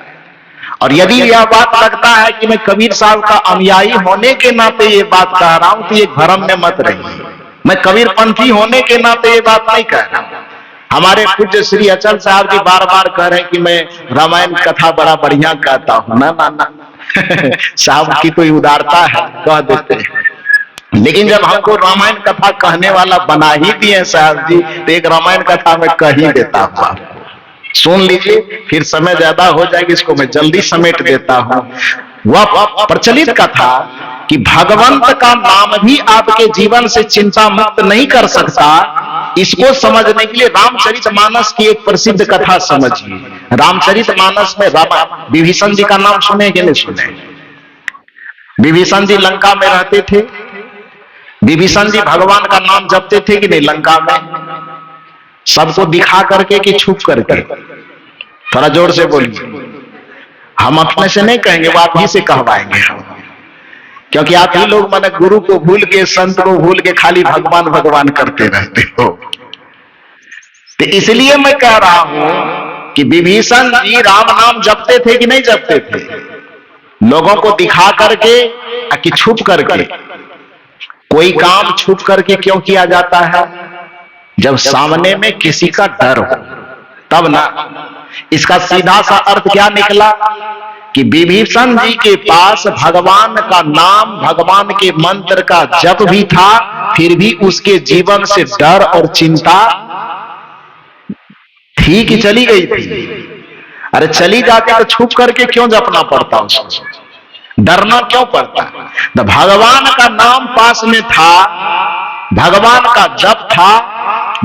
और यदि यह बात लगता है कि मैं कबीर साहब का अनुयायी होने के नाते ये बात कह रहा हूं तो ये भ्रम में मत रहिए। मैं कबीर पंथी होने के नाते ये बात नहीं कह रहा हूं। हमारे पूज्य श्री अचल साहब जी बार बार कह रहे हैं कि मैं रामायण कथा बड़ा बढ़िया कहता हूं। ना साहब की कोई उदारता है, कह देते हैं। लेकिन जब हमको रामायण कथा कहने वाला बना ही दिए साहब जी, तो एक रामायण कथा में कह ही देता हूं। सुन लीजिए, फिर समय ज्यादा हो जाएगी, इसको मैं जल्दी समेट देता हूं। वह प्रचलित कथा कि भगवंत का नाम भी आपके जीवन से चिंता मुक्त नहीं कर सकता, इसको समझने के लिए रामचरितमानस की एक प्रसिद्ध कथा समझिए। रामचरितमानस में विभीषण जी का नाम सुने कि नहीं सुने? विभीषण जी लंका में रहते थे। विभीषण जी भगवान का नाम जपते थे कि नहीं लंका में? सबको दिखा करके कि छुप करके? थोड़ा जोर से बोलिए। हम अपने से नहीं कहेंगे, वो आप ही से कहवाएंगे हम, क्योंकि आप ही लोग माने गुरु को भूल के, संत को भूल के खाली भगवान भगवान करते रहते हो। तो इसलिए मैं कह रहा हूं कि विभीषण जी राम नाम जपते थे कि नहीं जपते थे? लोगों को दिखा करके कि छुप करके। कोई काम छुप करके क्यों किया जाता है? जब सामने में किसी का डर हो तब ना। इसका सीधा सा अर्थ क्या निकला कि विभीषण जी के पास भगवान का नाम, भगवान के मंत्र का जप भी था, फिर भी उसके जीवन से डर और चिंता थी कि चली गई थी? अरे चली जाती तो छुप करके क्यों जपना पड़ता, उसको डरना क्यों पड़ता? तो भगवान का नाम पास में था, भगवान का जप था,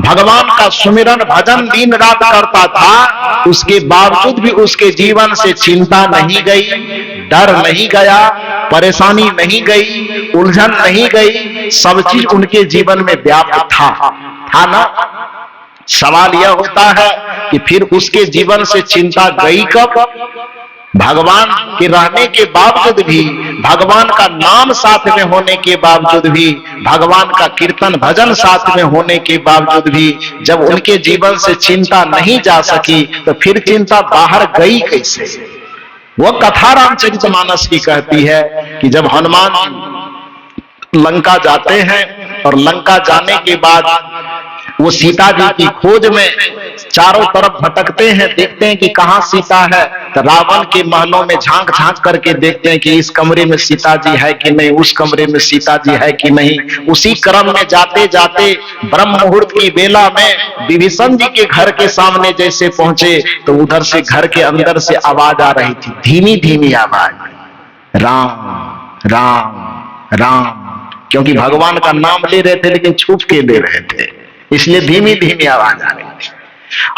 भगवान का सुमिरन भजन दिन रात करता था, उसके बावजूद भी उसके जीवन से चिंता नहीं गई, डर नहीं गया, परेशानी नहीं गई, उलझन नहीं गई, सब चीज उनके जीवन में व्याप्त था ना। सवाल यह होता है कि फिर उसके जीवन से चिंता गई कब? भगवान के रहने के बावजूद भी, भगवान का नाम साथ में होने के बावजूद भी, भगवान का कीर्तन भजन साथ में होने के बावजूद भी जब उनके जीवन से चिंता नहीं जा सकी तो फिर चिंता बाहर गई कैसे? वो कथा रामचरितमानस की कहती है कि जब हनुमान लंका जाते हैं और लंका जाने के बाद वो सीता जी की खोज में चारों तरफ भटकते हैं, देखते हैं कि कहां सीता है, तो रावण के महलों में झांक झांक करके देखते हैं कि इस कमरे में सीता जी है कि नहीं, उस कमरे में सीता जी है कि नहीं। उसी क्रम में जाते जाते ब्रह्म मुहूर्त की बेला में विभीषण जी के घर के सामने जैसे पहुंचे तो उधर से घर के अंदर से आवाज आ रही थी, धीमी धीमी आवाज, राम राम राम, क्योंकि भगवान का नाम ले रहे थे लेकिन छुप के ले रहे थे, इसलिए धीमी धीमी आवाज आ रही थी।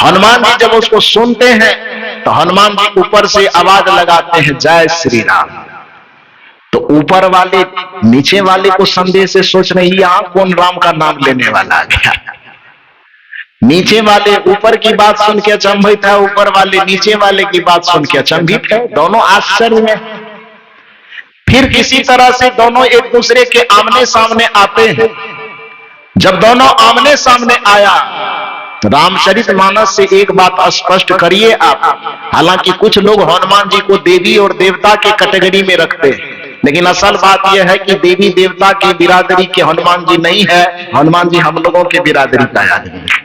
हनुमान जी जब उसको सुनते हैं तो हनुमान जी ऊपर से आवाज लगाते हैं, जय श्री राम। तो ऊपर वाले नीचे वाले को संदेश से सोच रहे, यहां कौन राम का नाम लेने वाला आ गया? नीचे वाले ऊपर की बात सुन के अचंभित है, ऊपर वाले नीचे वाले की बात सुन के अचंभित है, दोनों आश्चर्य में। फिर किसी तरह से दोनों एक दूसरे के आमने सामने आते हैं। जब दोनों आमने सामने आया तो रामचरितमानस से एक बात स्पष्ट करिए आप। हालांकि कुछ लोग हनुमान जी को देवी और देवता के कैटेगरी में रखते हैं, लेकिन असल बात यह है कि देवी देवता की बिरादरी के हनुमान जी नहीं है, हनुमान जी हम लोगों के बिरादरी का आदमी है।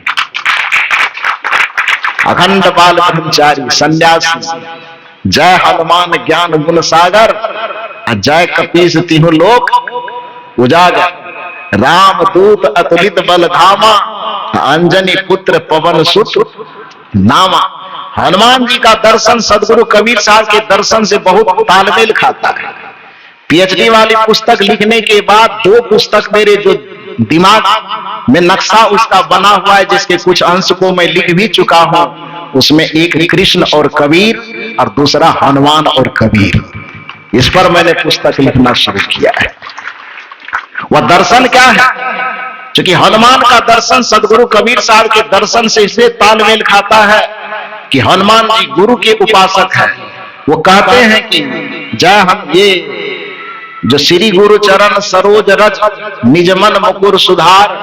अखंड बाल ब्रह्मचारी सन्यासी, जय हनुमान ज्ञान गुण सागर, जय कपीस तीनों लोक उजागर, राम दूत अतुलित बल धामा, अंजनी पुत्र पवन सुत नामा। हनुमान जी का दर्शन सदगुरु कबीर साहब के दर्शन से बहुत तालमेल खाता है। पीएचडी वाली पुस्तक लिखने के बाद 2 पुस्तक मेरे जो दिमाग में नक्शा उसका बना हुआ है, जिसके कुछ अंश को मैं लिख भी चुका हूं। उसमें एक कृष्ण और कबीर और दूसरा हनुमान और कबीर, इस पर मैंने पुस्तक लिखना शुरू किया है। वह दर्शन क्या है? क्योंकि हनुमान का दर्शन सदगुरु कबीर साहब के दर्शन से इसलिए तालमेल खाता है कि हनुमान जी गुरु के उपासक हैं। वो कहते हैं कि जय हम ये जो श्री गुरु चरण सरोज रज निज मन मुकुर सुधार,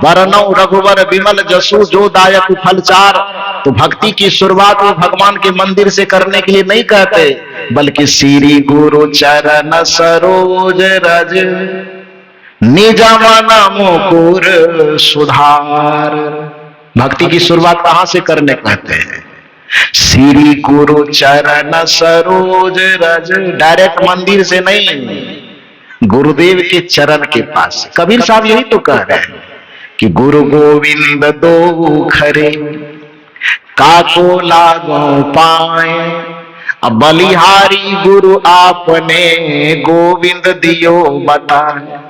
बरनौ रघुवर विमल जसु जो दायक फलचार। तो भक्ति की शुरुआत वो भगवान के मंदिर से करने के लिए नहीं कहते, बल्कि श्री गुरु चरण सरोज रज निज मन मुकुर सुधार। भक्ति की शुरुआत कहां से करने कहते हैं? श्री गुरु चरण सरोज रज, डायरेक्ट मंदिर से नहीं, गुरुदेव के चरण के पास। कबीर साहब यही तो कह रहे हैं कि गुरु गोविंद दो खरे काको लागो पाए, अब बलिहारी गुरु आपने गोविंद दियो बताए।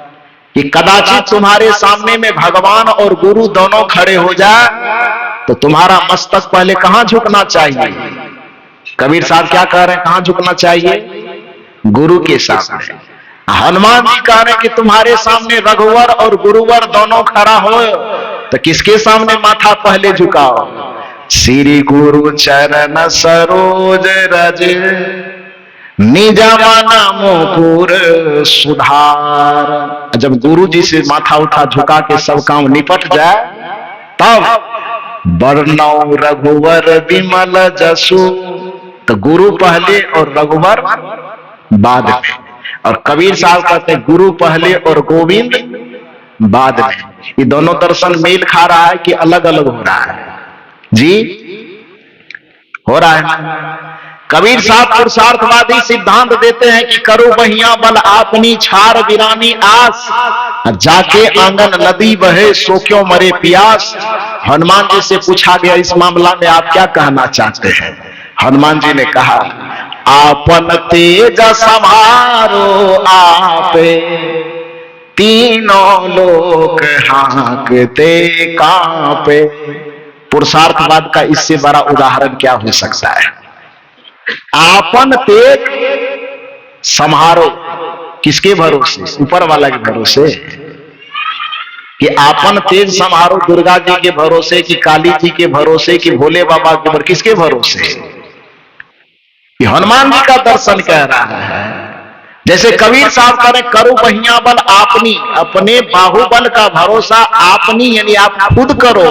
कि कदाचित तुम्हारे सामने में भगवान और गुरु दोनों खड़े हो जाए तो तुम्हारा मस्तक पहले कहां झुकना चाहिए? कबीर साहब क्या कह रहे हैं, कहां झुकना चाहिए? गुरु के सामने। हनुमान जी कह रहे हैं कि तुम्हारे सामने रघुवर और गुरुवर दोनों खड़ा हो तो किसके सामने माथा पहले झुकाओ? श्री गुरु चरण सरोज रज निज मन मुकुर सुधार। जब गुरु जी से माथा उठा झुका के सब काम निपट जाए तब बरनौ रघुवर विमल जसु, तो गुरु पहले और रघुवर बाद में। और कबीर साहब कहते हैं गुरु पहले और गोविंद बाद में। ये दोनों दर्शन मेल खा रहा है कि अलग अलग हो रहा है? जी हो रहा है। कबीर साहब पुरुषार्थवादी सिद्धांत देते हैं कि करो बहिया बल आपनी छार बिरानी आस, जाके आंगन नदी बहे सो क्यों मरे प्यास। हनुमान जी से पूछा गया इस मामला में आप क्या कहना चाहते हैं? हनुमान जी ने कहा आपन तेज संभारो आपे, तीनों लोक हांकते कांपे। पुरुषार्थवाद का इससे बड़ा उदाहरण क्या हो सकता है? आपन तेज संहारो, किसके भरोसे? ऊपर वाला के भरोसे। कि आपन तेज संहारो दुर्गा जी के भरोसे कि काली जी के भरोसे कि भोले बाबा के भरोसे? किसके भरोसे? कि हनुमान जी का दर्शन कह रहा है। जैसे कबीर साहब कह रहे करो बहिया बल आपनी, अपने बाहुबल का भरोसा आपनी यानी आप खुद करो।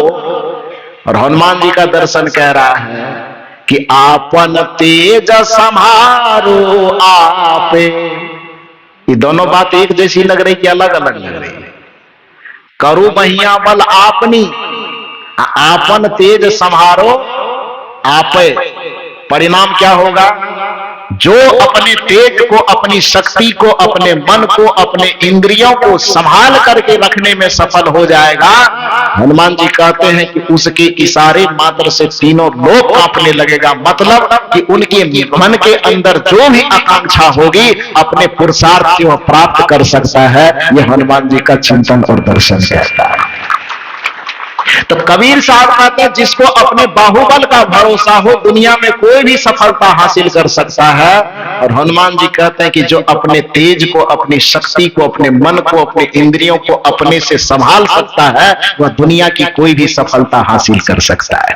और हनुमान जी का दर्शन कह रहा है कि आपन तेज संहारो आपे। ये दोनों बात एक जैसी लग रही कि अलग अलग लग रही है? करो बहिया बल आपनी, आपन तेज संहारो आपे। परिणाम क्या होगा? जो अपने तेज को, अपनी शक्ति को, अपने मन को, अपने इंद्रियों को संभाल करके रखने में सफल हो जाएगा, हनुमान जी कहते हैं कि उसके इशारे मात्र से तीनों लोक कांपने लगेगा। मतलब कि उनके मन के अंदर जो भी आकांक्षा होगी अपने पुरुषार्थ से वह प्राप्त कर सकता है। यह हनुमान जी का चिंतन और दर्शन कहता है। तो कबीर साहब कहते हैं जिसको अपने बाहुबल का भरोसा हो दुनिया में कोई भी सफलता हासिल कर सकता है। और हनुमान जी कहते हैं कि जो अपने तेज को, अपनी शक्ति को, अपने मन को, अपने इंद्रियों को अपने से संभाल सकता है वह दुनिया की कोई भी सफलता हासिल कर सकता है।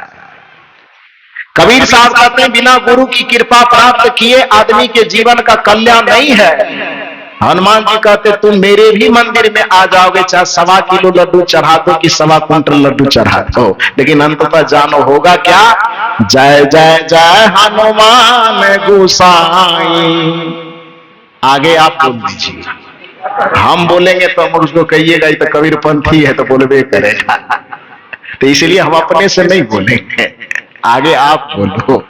कबीर साहब कहते हैं बिना गुरु की कृपा प्राप्त किए आदमी के जीवन का कल्याण नहीं है। हनुमान जी कहते तुम मेरे भी मंदिर में आ जाओगे, चाहे 1.25 किलो लड्डू चढ़ा दो कि 1.25 कुंटल लड्डू चढ़ा दो, लेकिन अंततः जानो होगा क्या? जय जय जय हनुमान गोसाई। आगे आप बोल दीजिए। हम बोलेंगे तो हम उसको कहिएगा ये तो कबीरपंथी है, तो बोलबे करेगा। तो इसलिए हम अपने से नहीं बोलेंगे, आगे आप बोलो।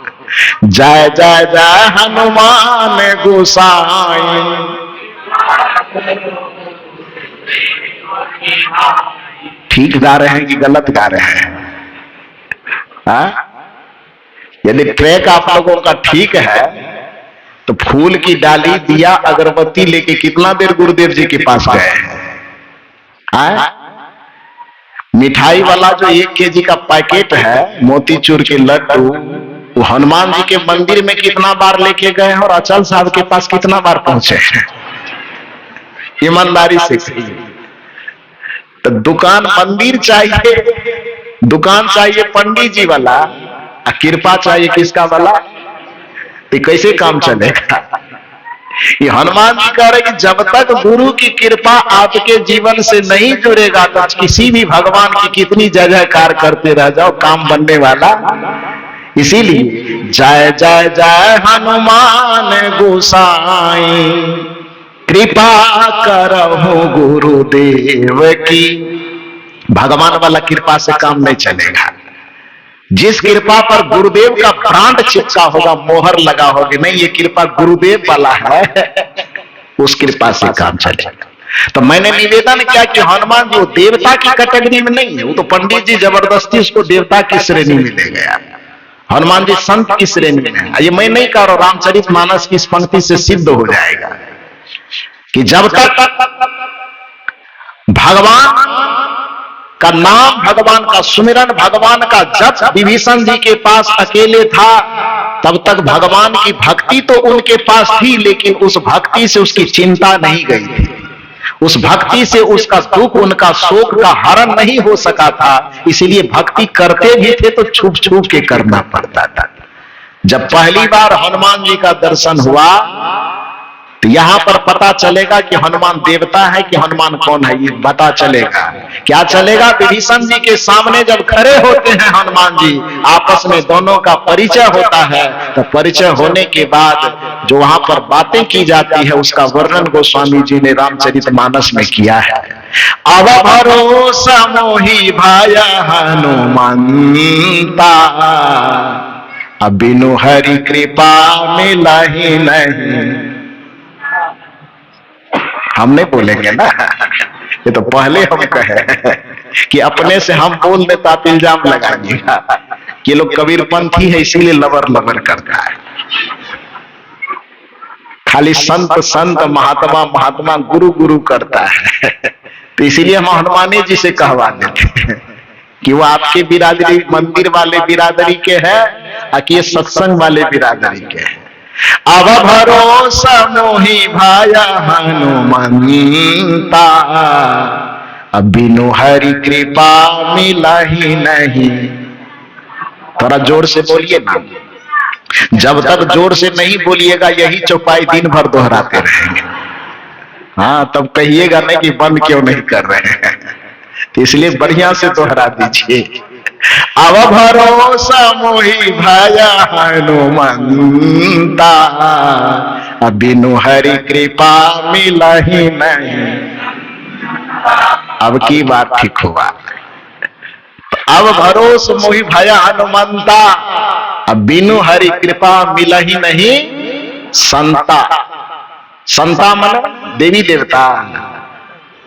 जय जय जय हनुमान गोसाई। ठीक गा रहे हैं कि गलत गा रहे हैं? यदि ट्रैक आप लोगों का ठीक है तो फूल की डाली, दिया, अगरबत्ती लेके कितना देर गुरुदेव जी के पास गए हैं? मिठाई वाला जो 1 केजी का पैकेट है मोतीचूर के लड्डू, वो हनुमान जी के मंदिर में कितना बार लेके गए हैं और अचल साहब के पास कितना बार पहुंचे हैं? ईमानदारी से तो दुकान मंदिर चाहिए, दुकान चाहिए पंडित जी वाला, कृपा चाहिए किसका वाला? तो कैसे काम चलेगा? ये हनुमान जी कह रहे कि जब तक गुरु की कृपा आपके जीवन से नहीं जुड़ेगा तो किसी भी भगवान की कितनी जय जयकार करते रह जाओ, काम बनने वाला। इसीलिए जय जय जय हनुमान गोसाई, कृपा करहु गुरुदेव की। भगवान वाला कृपा से काम नहीं चलेगा। जिस कृपा पर गुरुदेव का ब्रांड चिपका होगा, मोहर लगा होगी, नहीं ये कृपा गुरुदेव वाला है, उस कृपा से काम चलेगा। तो मैंने निवेदन किया कि हनुमान जी वो देवता की कैटेगरी में नहीं है, वो तो पंडित जी जबरदस्ती उसको देवता की श्रेणी में ले गया। हनुमान जी संत की श्रेणी में है। ये मैं नहीं कह रहा, रामचरितमानस की इस पंक्ति से सिद्ध हो जाएगा कि जब तक भगवान का नाम, भगवान का सुमिरन, भगवान का जप विभीषण जी के पास अकेले था, तब तक भगवान की भक्ति तो उनके पास थी, लेकिन उस भक्ति से उसकी चिंता नहीं गई थी, उस भक्ति से उसका दुख, उनका शोक का हरण नहीं हो सका था। इसीलिए भक्ति करते भी थे तो छुप छुप के करना पड़ता था। जब पहली बार हनुमान जी का दर्शन हुआ तो यहां पर पता चलेगा कि हनुमान देवता है कि हनुमान कौन है, ये पता चलेगा। क्या चलेगा? विभीषण जी के सामने जब खड़े होते हैं हनुमान जी, आपस में दोनों का परिचय होता है। तो परिचय होने के बाद जो वहां पर बातें की जाती है उसका वर्णन गोस्वामी जी ने रामचरितमानस में किया है। अब भरोसा मोहि भाया हनुमंता, अब बिनु हरि कृपा मिला ही नहीं। हम नहीं बोलेंगे ना, ये तो पहले हम कहे कि अपने से हम बोल देता आप इल्जाम लगाइएगा कि लोग कबीरपंथी है इसीलिए लबर लबर करता है। खाली संत संत महात्मा महात्मा गुरु गुरु करता है। तो इसीलिए हम हनुमानी जी से कहवा देते हैं कि वो आपके बिरादरी मंदिर वाले बिरादरी के हैं और कि ये सत्संग वाले बिरादरी के हैं। अब भरोसा मोहि भाया हनुमंता, अब बिनु हरि कृपा मिला ही नहीं। थोड़ा जोर से बोलिए ना, जब तक जोर से नहीं बोलिएगा यही चौपाई दिन भर दोहराते रहेंगे। हाँ, तब कहिएगा नहीं कि बंद क्यों नहीं कर रहे हैं, तो इसलिए बढ़िया से दोहरा दीजिए। अब भरोसा मोहि भाया हनुमंता, अब बिनु हरि कृपा मिला ही नहीं। अब की बात ठीक हुआ। अब भरोसा मोहि भाया हनुमंता, अब बिनु हरि कृपा मिला ही नहीं संता। संता मन देवी देवता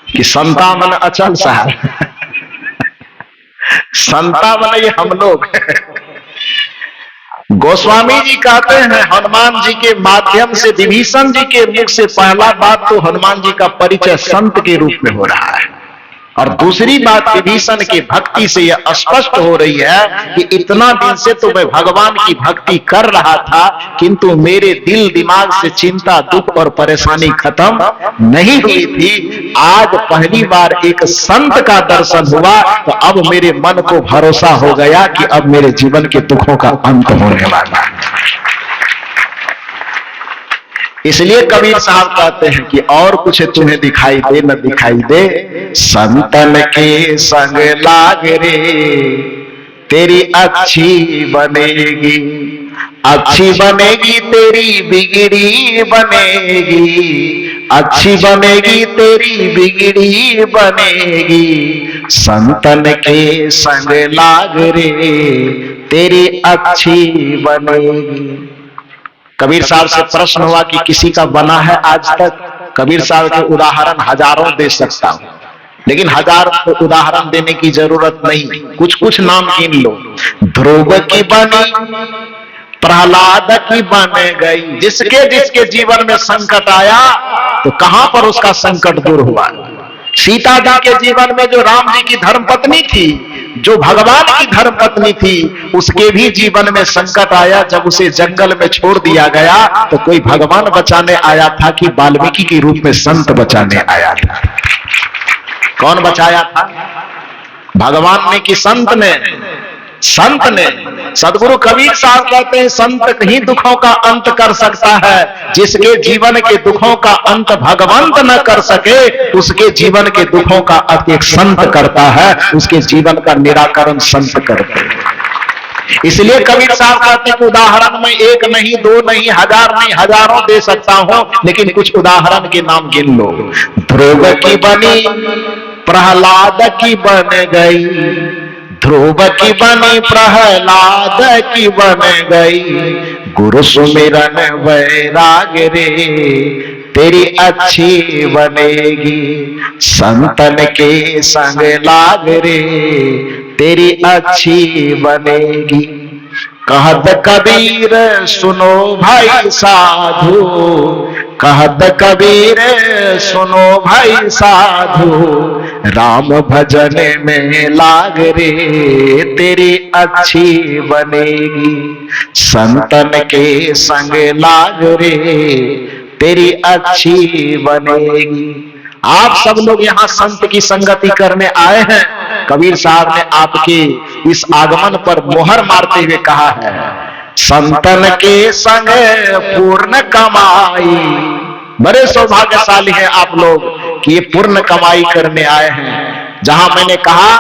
कि संता मन अचल साहब? संता मन ये हम लोग। गोस्वामी जी कहते हैं हनुमान जी के माध्यम से विभीषण जी के मुख से पहला बात तो हनुमान जी का परिचय संत के रूप में हो रहा है, और दूसरी बात विभीषण की भक्ति से यह स्पष्ट हो रही है कि इतना दिन से तो मैं भगवान की भक्ति कर रहा था, किंतु मेरे दिल दिमाग से चिंता दुख और परेशानी खत्म नहीं हुई थी। आज पहली बार एक संत का दर्शन हुआ तो अब मेरे मन को भरोसा हो गया कि अब मेरे जीवन के दुखों का अंत होने वाला है। इसलिए कबीर साहब कहते हैं कि और कुछ तुम्हें दिखाई दे न दिखाई दे, संतन के संग लाग रे तेरी अच्छी बनेगी, अच्छी बनेगी तेरी बिगड़ी बनेगी, अच्छी बनेगी तेरी बिगड़ी बनेगी, संतन के संग लाग रे तेरी अच्छी बनेगी। कबीर साहब से प्रश्न हुआ कि किसी का बना है आज तक? कबीर साहब के उदाहरण हजारों दे सकता हूं, लेकिन हजार उदाहरण देने की जरूरत नहीं, कुछ कुछ नाम गिन लो। ध्रुव की बनी, प्रहलाद की बन गई। जिसके जिसके जीवन में संकट आया तो कहां पर उसका संकट दूर हुआ। सीता जी के जीवन में जो राम जी की धर्मपत्नी थी, जो भगवान की धर्मपत्नी थी, उसके भी जीवन में संकट आया। जब उसे जंगल में छोड़ दिया गया तो कोई भगवान बचाने आया था कि वाल्मीकि के रूप में संत बचाने आया था? कौन बचाया था? भगवान ने कि संत ने? संत ने। सदगुरु कबीर साहब कहते हैं संत ही दुखों का अंत कर सकता है। जिसके जीवन के दुखों का अंत भगवंत न कर सके, उसके जीवन के दुखों का अंत एक संत करता है, उसके जीवन का निराकरण संत करते हैं। इसलिए कबीर साहब कहते हैं कि उदाहरण में एक नहीं, दो नहीं, हजार नहीं, हजारों दे सकता हूं, लेकिन कुछ उदाहरण के नाम गिन लो। ध्रुव की बनी, प्रहलाद की बन गई, ध्रुव की बनी, प्रहलाद की बन गई, गुरु सुमिरन वैराग रे तेरी अच्छी बनेगी, संतन के संग लाग रे तेरी अच्छी बनेगी। कहत कबीर सुनो भाई साधु, कहत कबीर सुनो भाई साधु, राम भजन में लाग रे तेरी अच्छी बनेगी, संतन के संग लाग रे तेरी अच्छी बनेगी। आप सब लोग यहाँ संत की संगति करने आए हैं। कबीर साहब ने आपके इस आगमन पर मोहर मारते हुए कहा है, संतन के संग पूर्ण कमाई। बड़े सौभाग्यशाली हैं आप लोग कि ये पूर्ण कमाई करने आए हैं। जहां मैंने कहा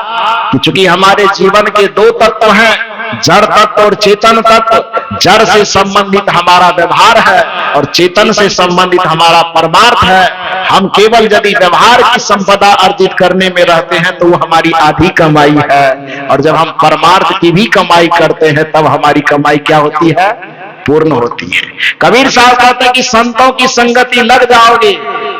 कि चूंकि हमारे जीवन के दो तत्व हैं, जड़ तत्व और चेतन तत्व। जड़ से संबंधित हमारा व्यवहार है और चेतन से संबंधित हमारा परमार्थ है। हम केवल यदि व्यवहार की संपदा अर्जित करने में रहते हैं तो वो हमारी आधी कमाई है, और जब हम परमार्थ की भी कमाई करते हैं तब हमारी कमाई क्या होती है? पूर्ण होती है। कबीर साहब कहते हैं कि संतों की संगति लग जाओगे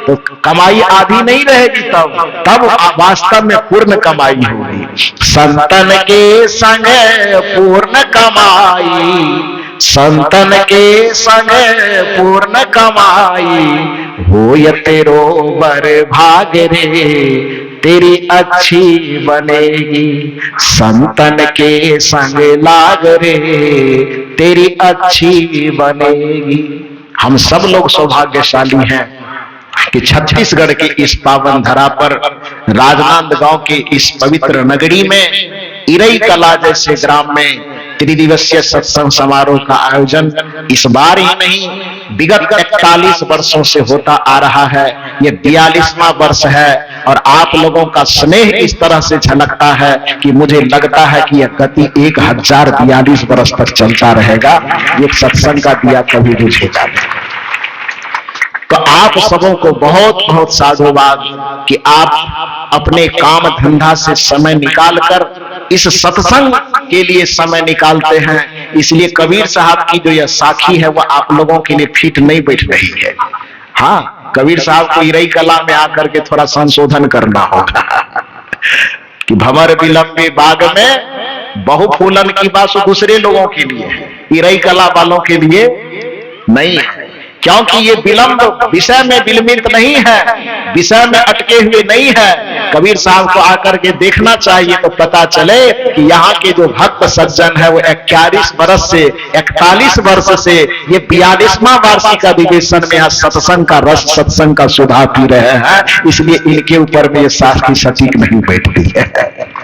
तो कमाई आधी नहीं रहेगी, तब वास्तव में पूर्ण कमाई होगी। संतन के संग पूर्ण कमाई, संतन के संग पूर्ण कमाई, हो तेरो बर भाग रे तेरी अच्छी बनेगी। संतन के संग लाग रे तेरी अच्छी बनेगी। हम सब लोग सौभाग्यशाली हैं कि छत्तीसगढ़ के इस पावन धरा पर, राजनांदगांव के इस पवित्र नगरी में, इरई कला जैसे ग्राम में त्रिदिवसीय सत्संग समारोह का आयोजन इस बार ही नहीं विगत 41 वर्षों से होता आ रहा है। ये 42वां वर्ष है और आप लोगों का स्नेह इस तरह से झलकता है कि मुझे लगता है कि यह गति 1042 वर्ष तक चलता रहेगा। ये सत्संग का दिया कभी बुझेगा नहीं। तो आप सबों को बहुत बहुत साधुवाद कि आप अपने काम धंधा से समय निकालकर इस सत्संग के लिए समय निकालते हैं। इसलिए कबीर साहब की जो यह साखी है वह आप लोगों के लिए फिट नहीं बैठ रही है। हाँ, कबीर साहब को इरई कला में आकर के थोड़ा संशोधन करना होगा कि भंवर विलंबे बाग में बहुफूलन की बात दूसरे लोगों के लिए है, इरई कला वालों के लिए नहीं है। क्योंकि ये विलंब विषय में विलंबित नहीं है, विषय में अटके हुए नहीं है। कबीर साहब को आकर के देखना चाहिए तो पता चले कि यहाँ के जो भक्त सज्जन है वो 41 वर्ष से 41 वर्ष से ये 42वां वार्षिक अधिवेशन में यहाँ सत्संग का रस, सत्संग का सुधा पी रहे हैं। इसलिए इनके ऊपर में ये साखी सटीक नहीं बैठती है।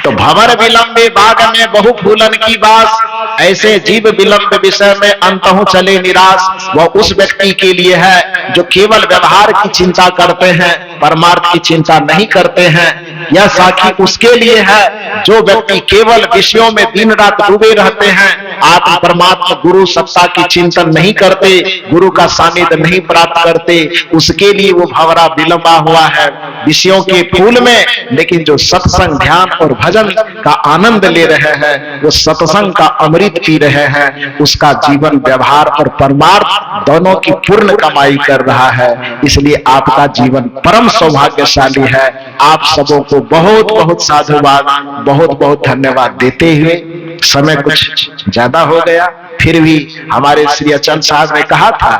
तो भंवर विलंबे बाग में बहुफूलन की बास, ऐसे जीव विलंब विषय में अंतहु चले निराश। वह उस व्यक्ति के लिए है जो केवल व्यवहार की चिंता करते हैं, परमार्थ की चिंता नहीं करते हैं। यह साखी उसके लिए है जो व्यक्ति केवल विषयों में दिन रात डूबे रहते हैं, आत्म परमात्मा गुरु सत्ता की चिंतन नहीं करते, गुरु का सानिध्य नहीं प्राप्त करते। उसके लिए वो भंवरा विलंबा हुआ है विषयों के फूल में। लेकिन जो सत्संग, ध्यान और भजन का आनंद ले रहे हैं, वो सत्संग का अमृत पी रहे हैं, उसका जीवन व्यवहार और परमार्थ दोनों की पूर्ण कमाई कर रहा है। इसलिए आपका जीवन परम सौभाग्यशाली है। आप सबों को बहुत बहुत साधुवाद, बहुत बहुत धन्यवाद देते हुए, समय कुछ ज्यादा हो गया, फिर भी हमारे श्री अचन साहब ने कहा था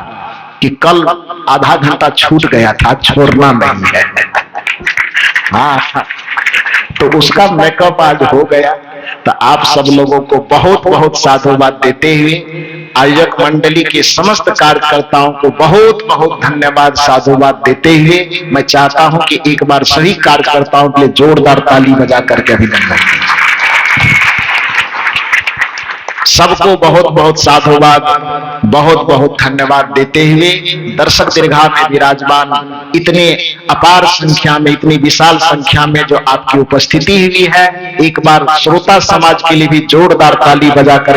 कि कल आधा घंटा छूट गया था, छोड़ना नहीं है। हाँ, तो उसका मेकअप आज हो गया। तो आप सब लोगों को बहुत बहुत साधुवाद देते हुए, आयोजक मंडली के समस्त कार्यकर्ताओं को बहुत बहुत धन्यवाद, साधुवाद देते हुए, मैं चाहता हूं कि एक बार सभी कार्यकर्ताओं के लिए जोरदार ताली बजा करके अभिनंदन। सबको बहुत बहुत साधुवाद, बहुत बहुत धन्यवाद देते हुए, दर्शक दीर्घा में विराजमान इतने अपार संख्या में, इतनी विशाल संख्या में जो आपकी उपस्थिति हुई है, एक बार श्रोता समाज के लिए भी जोरदार ताली बजाकर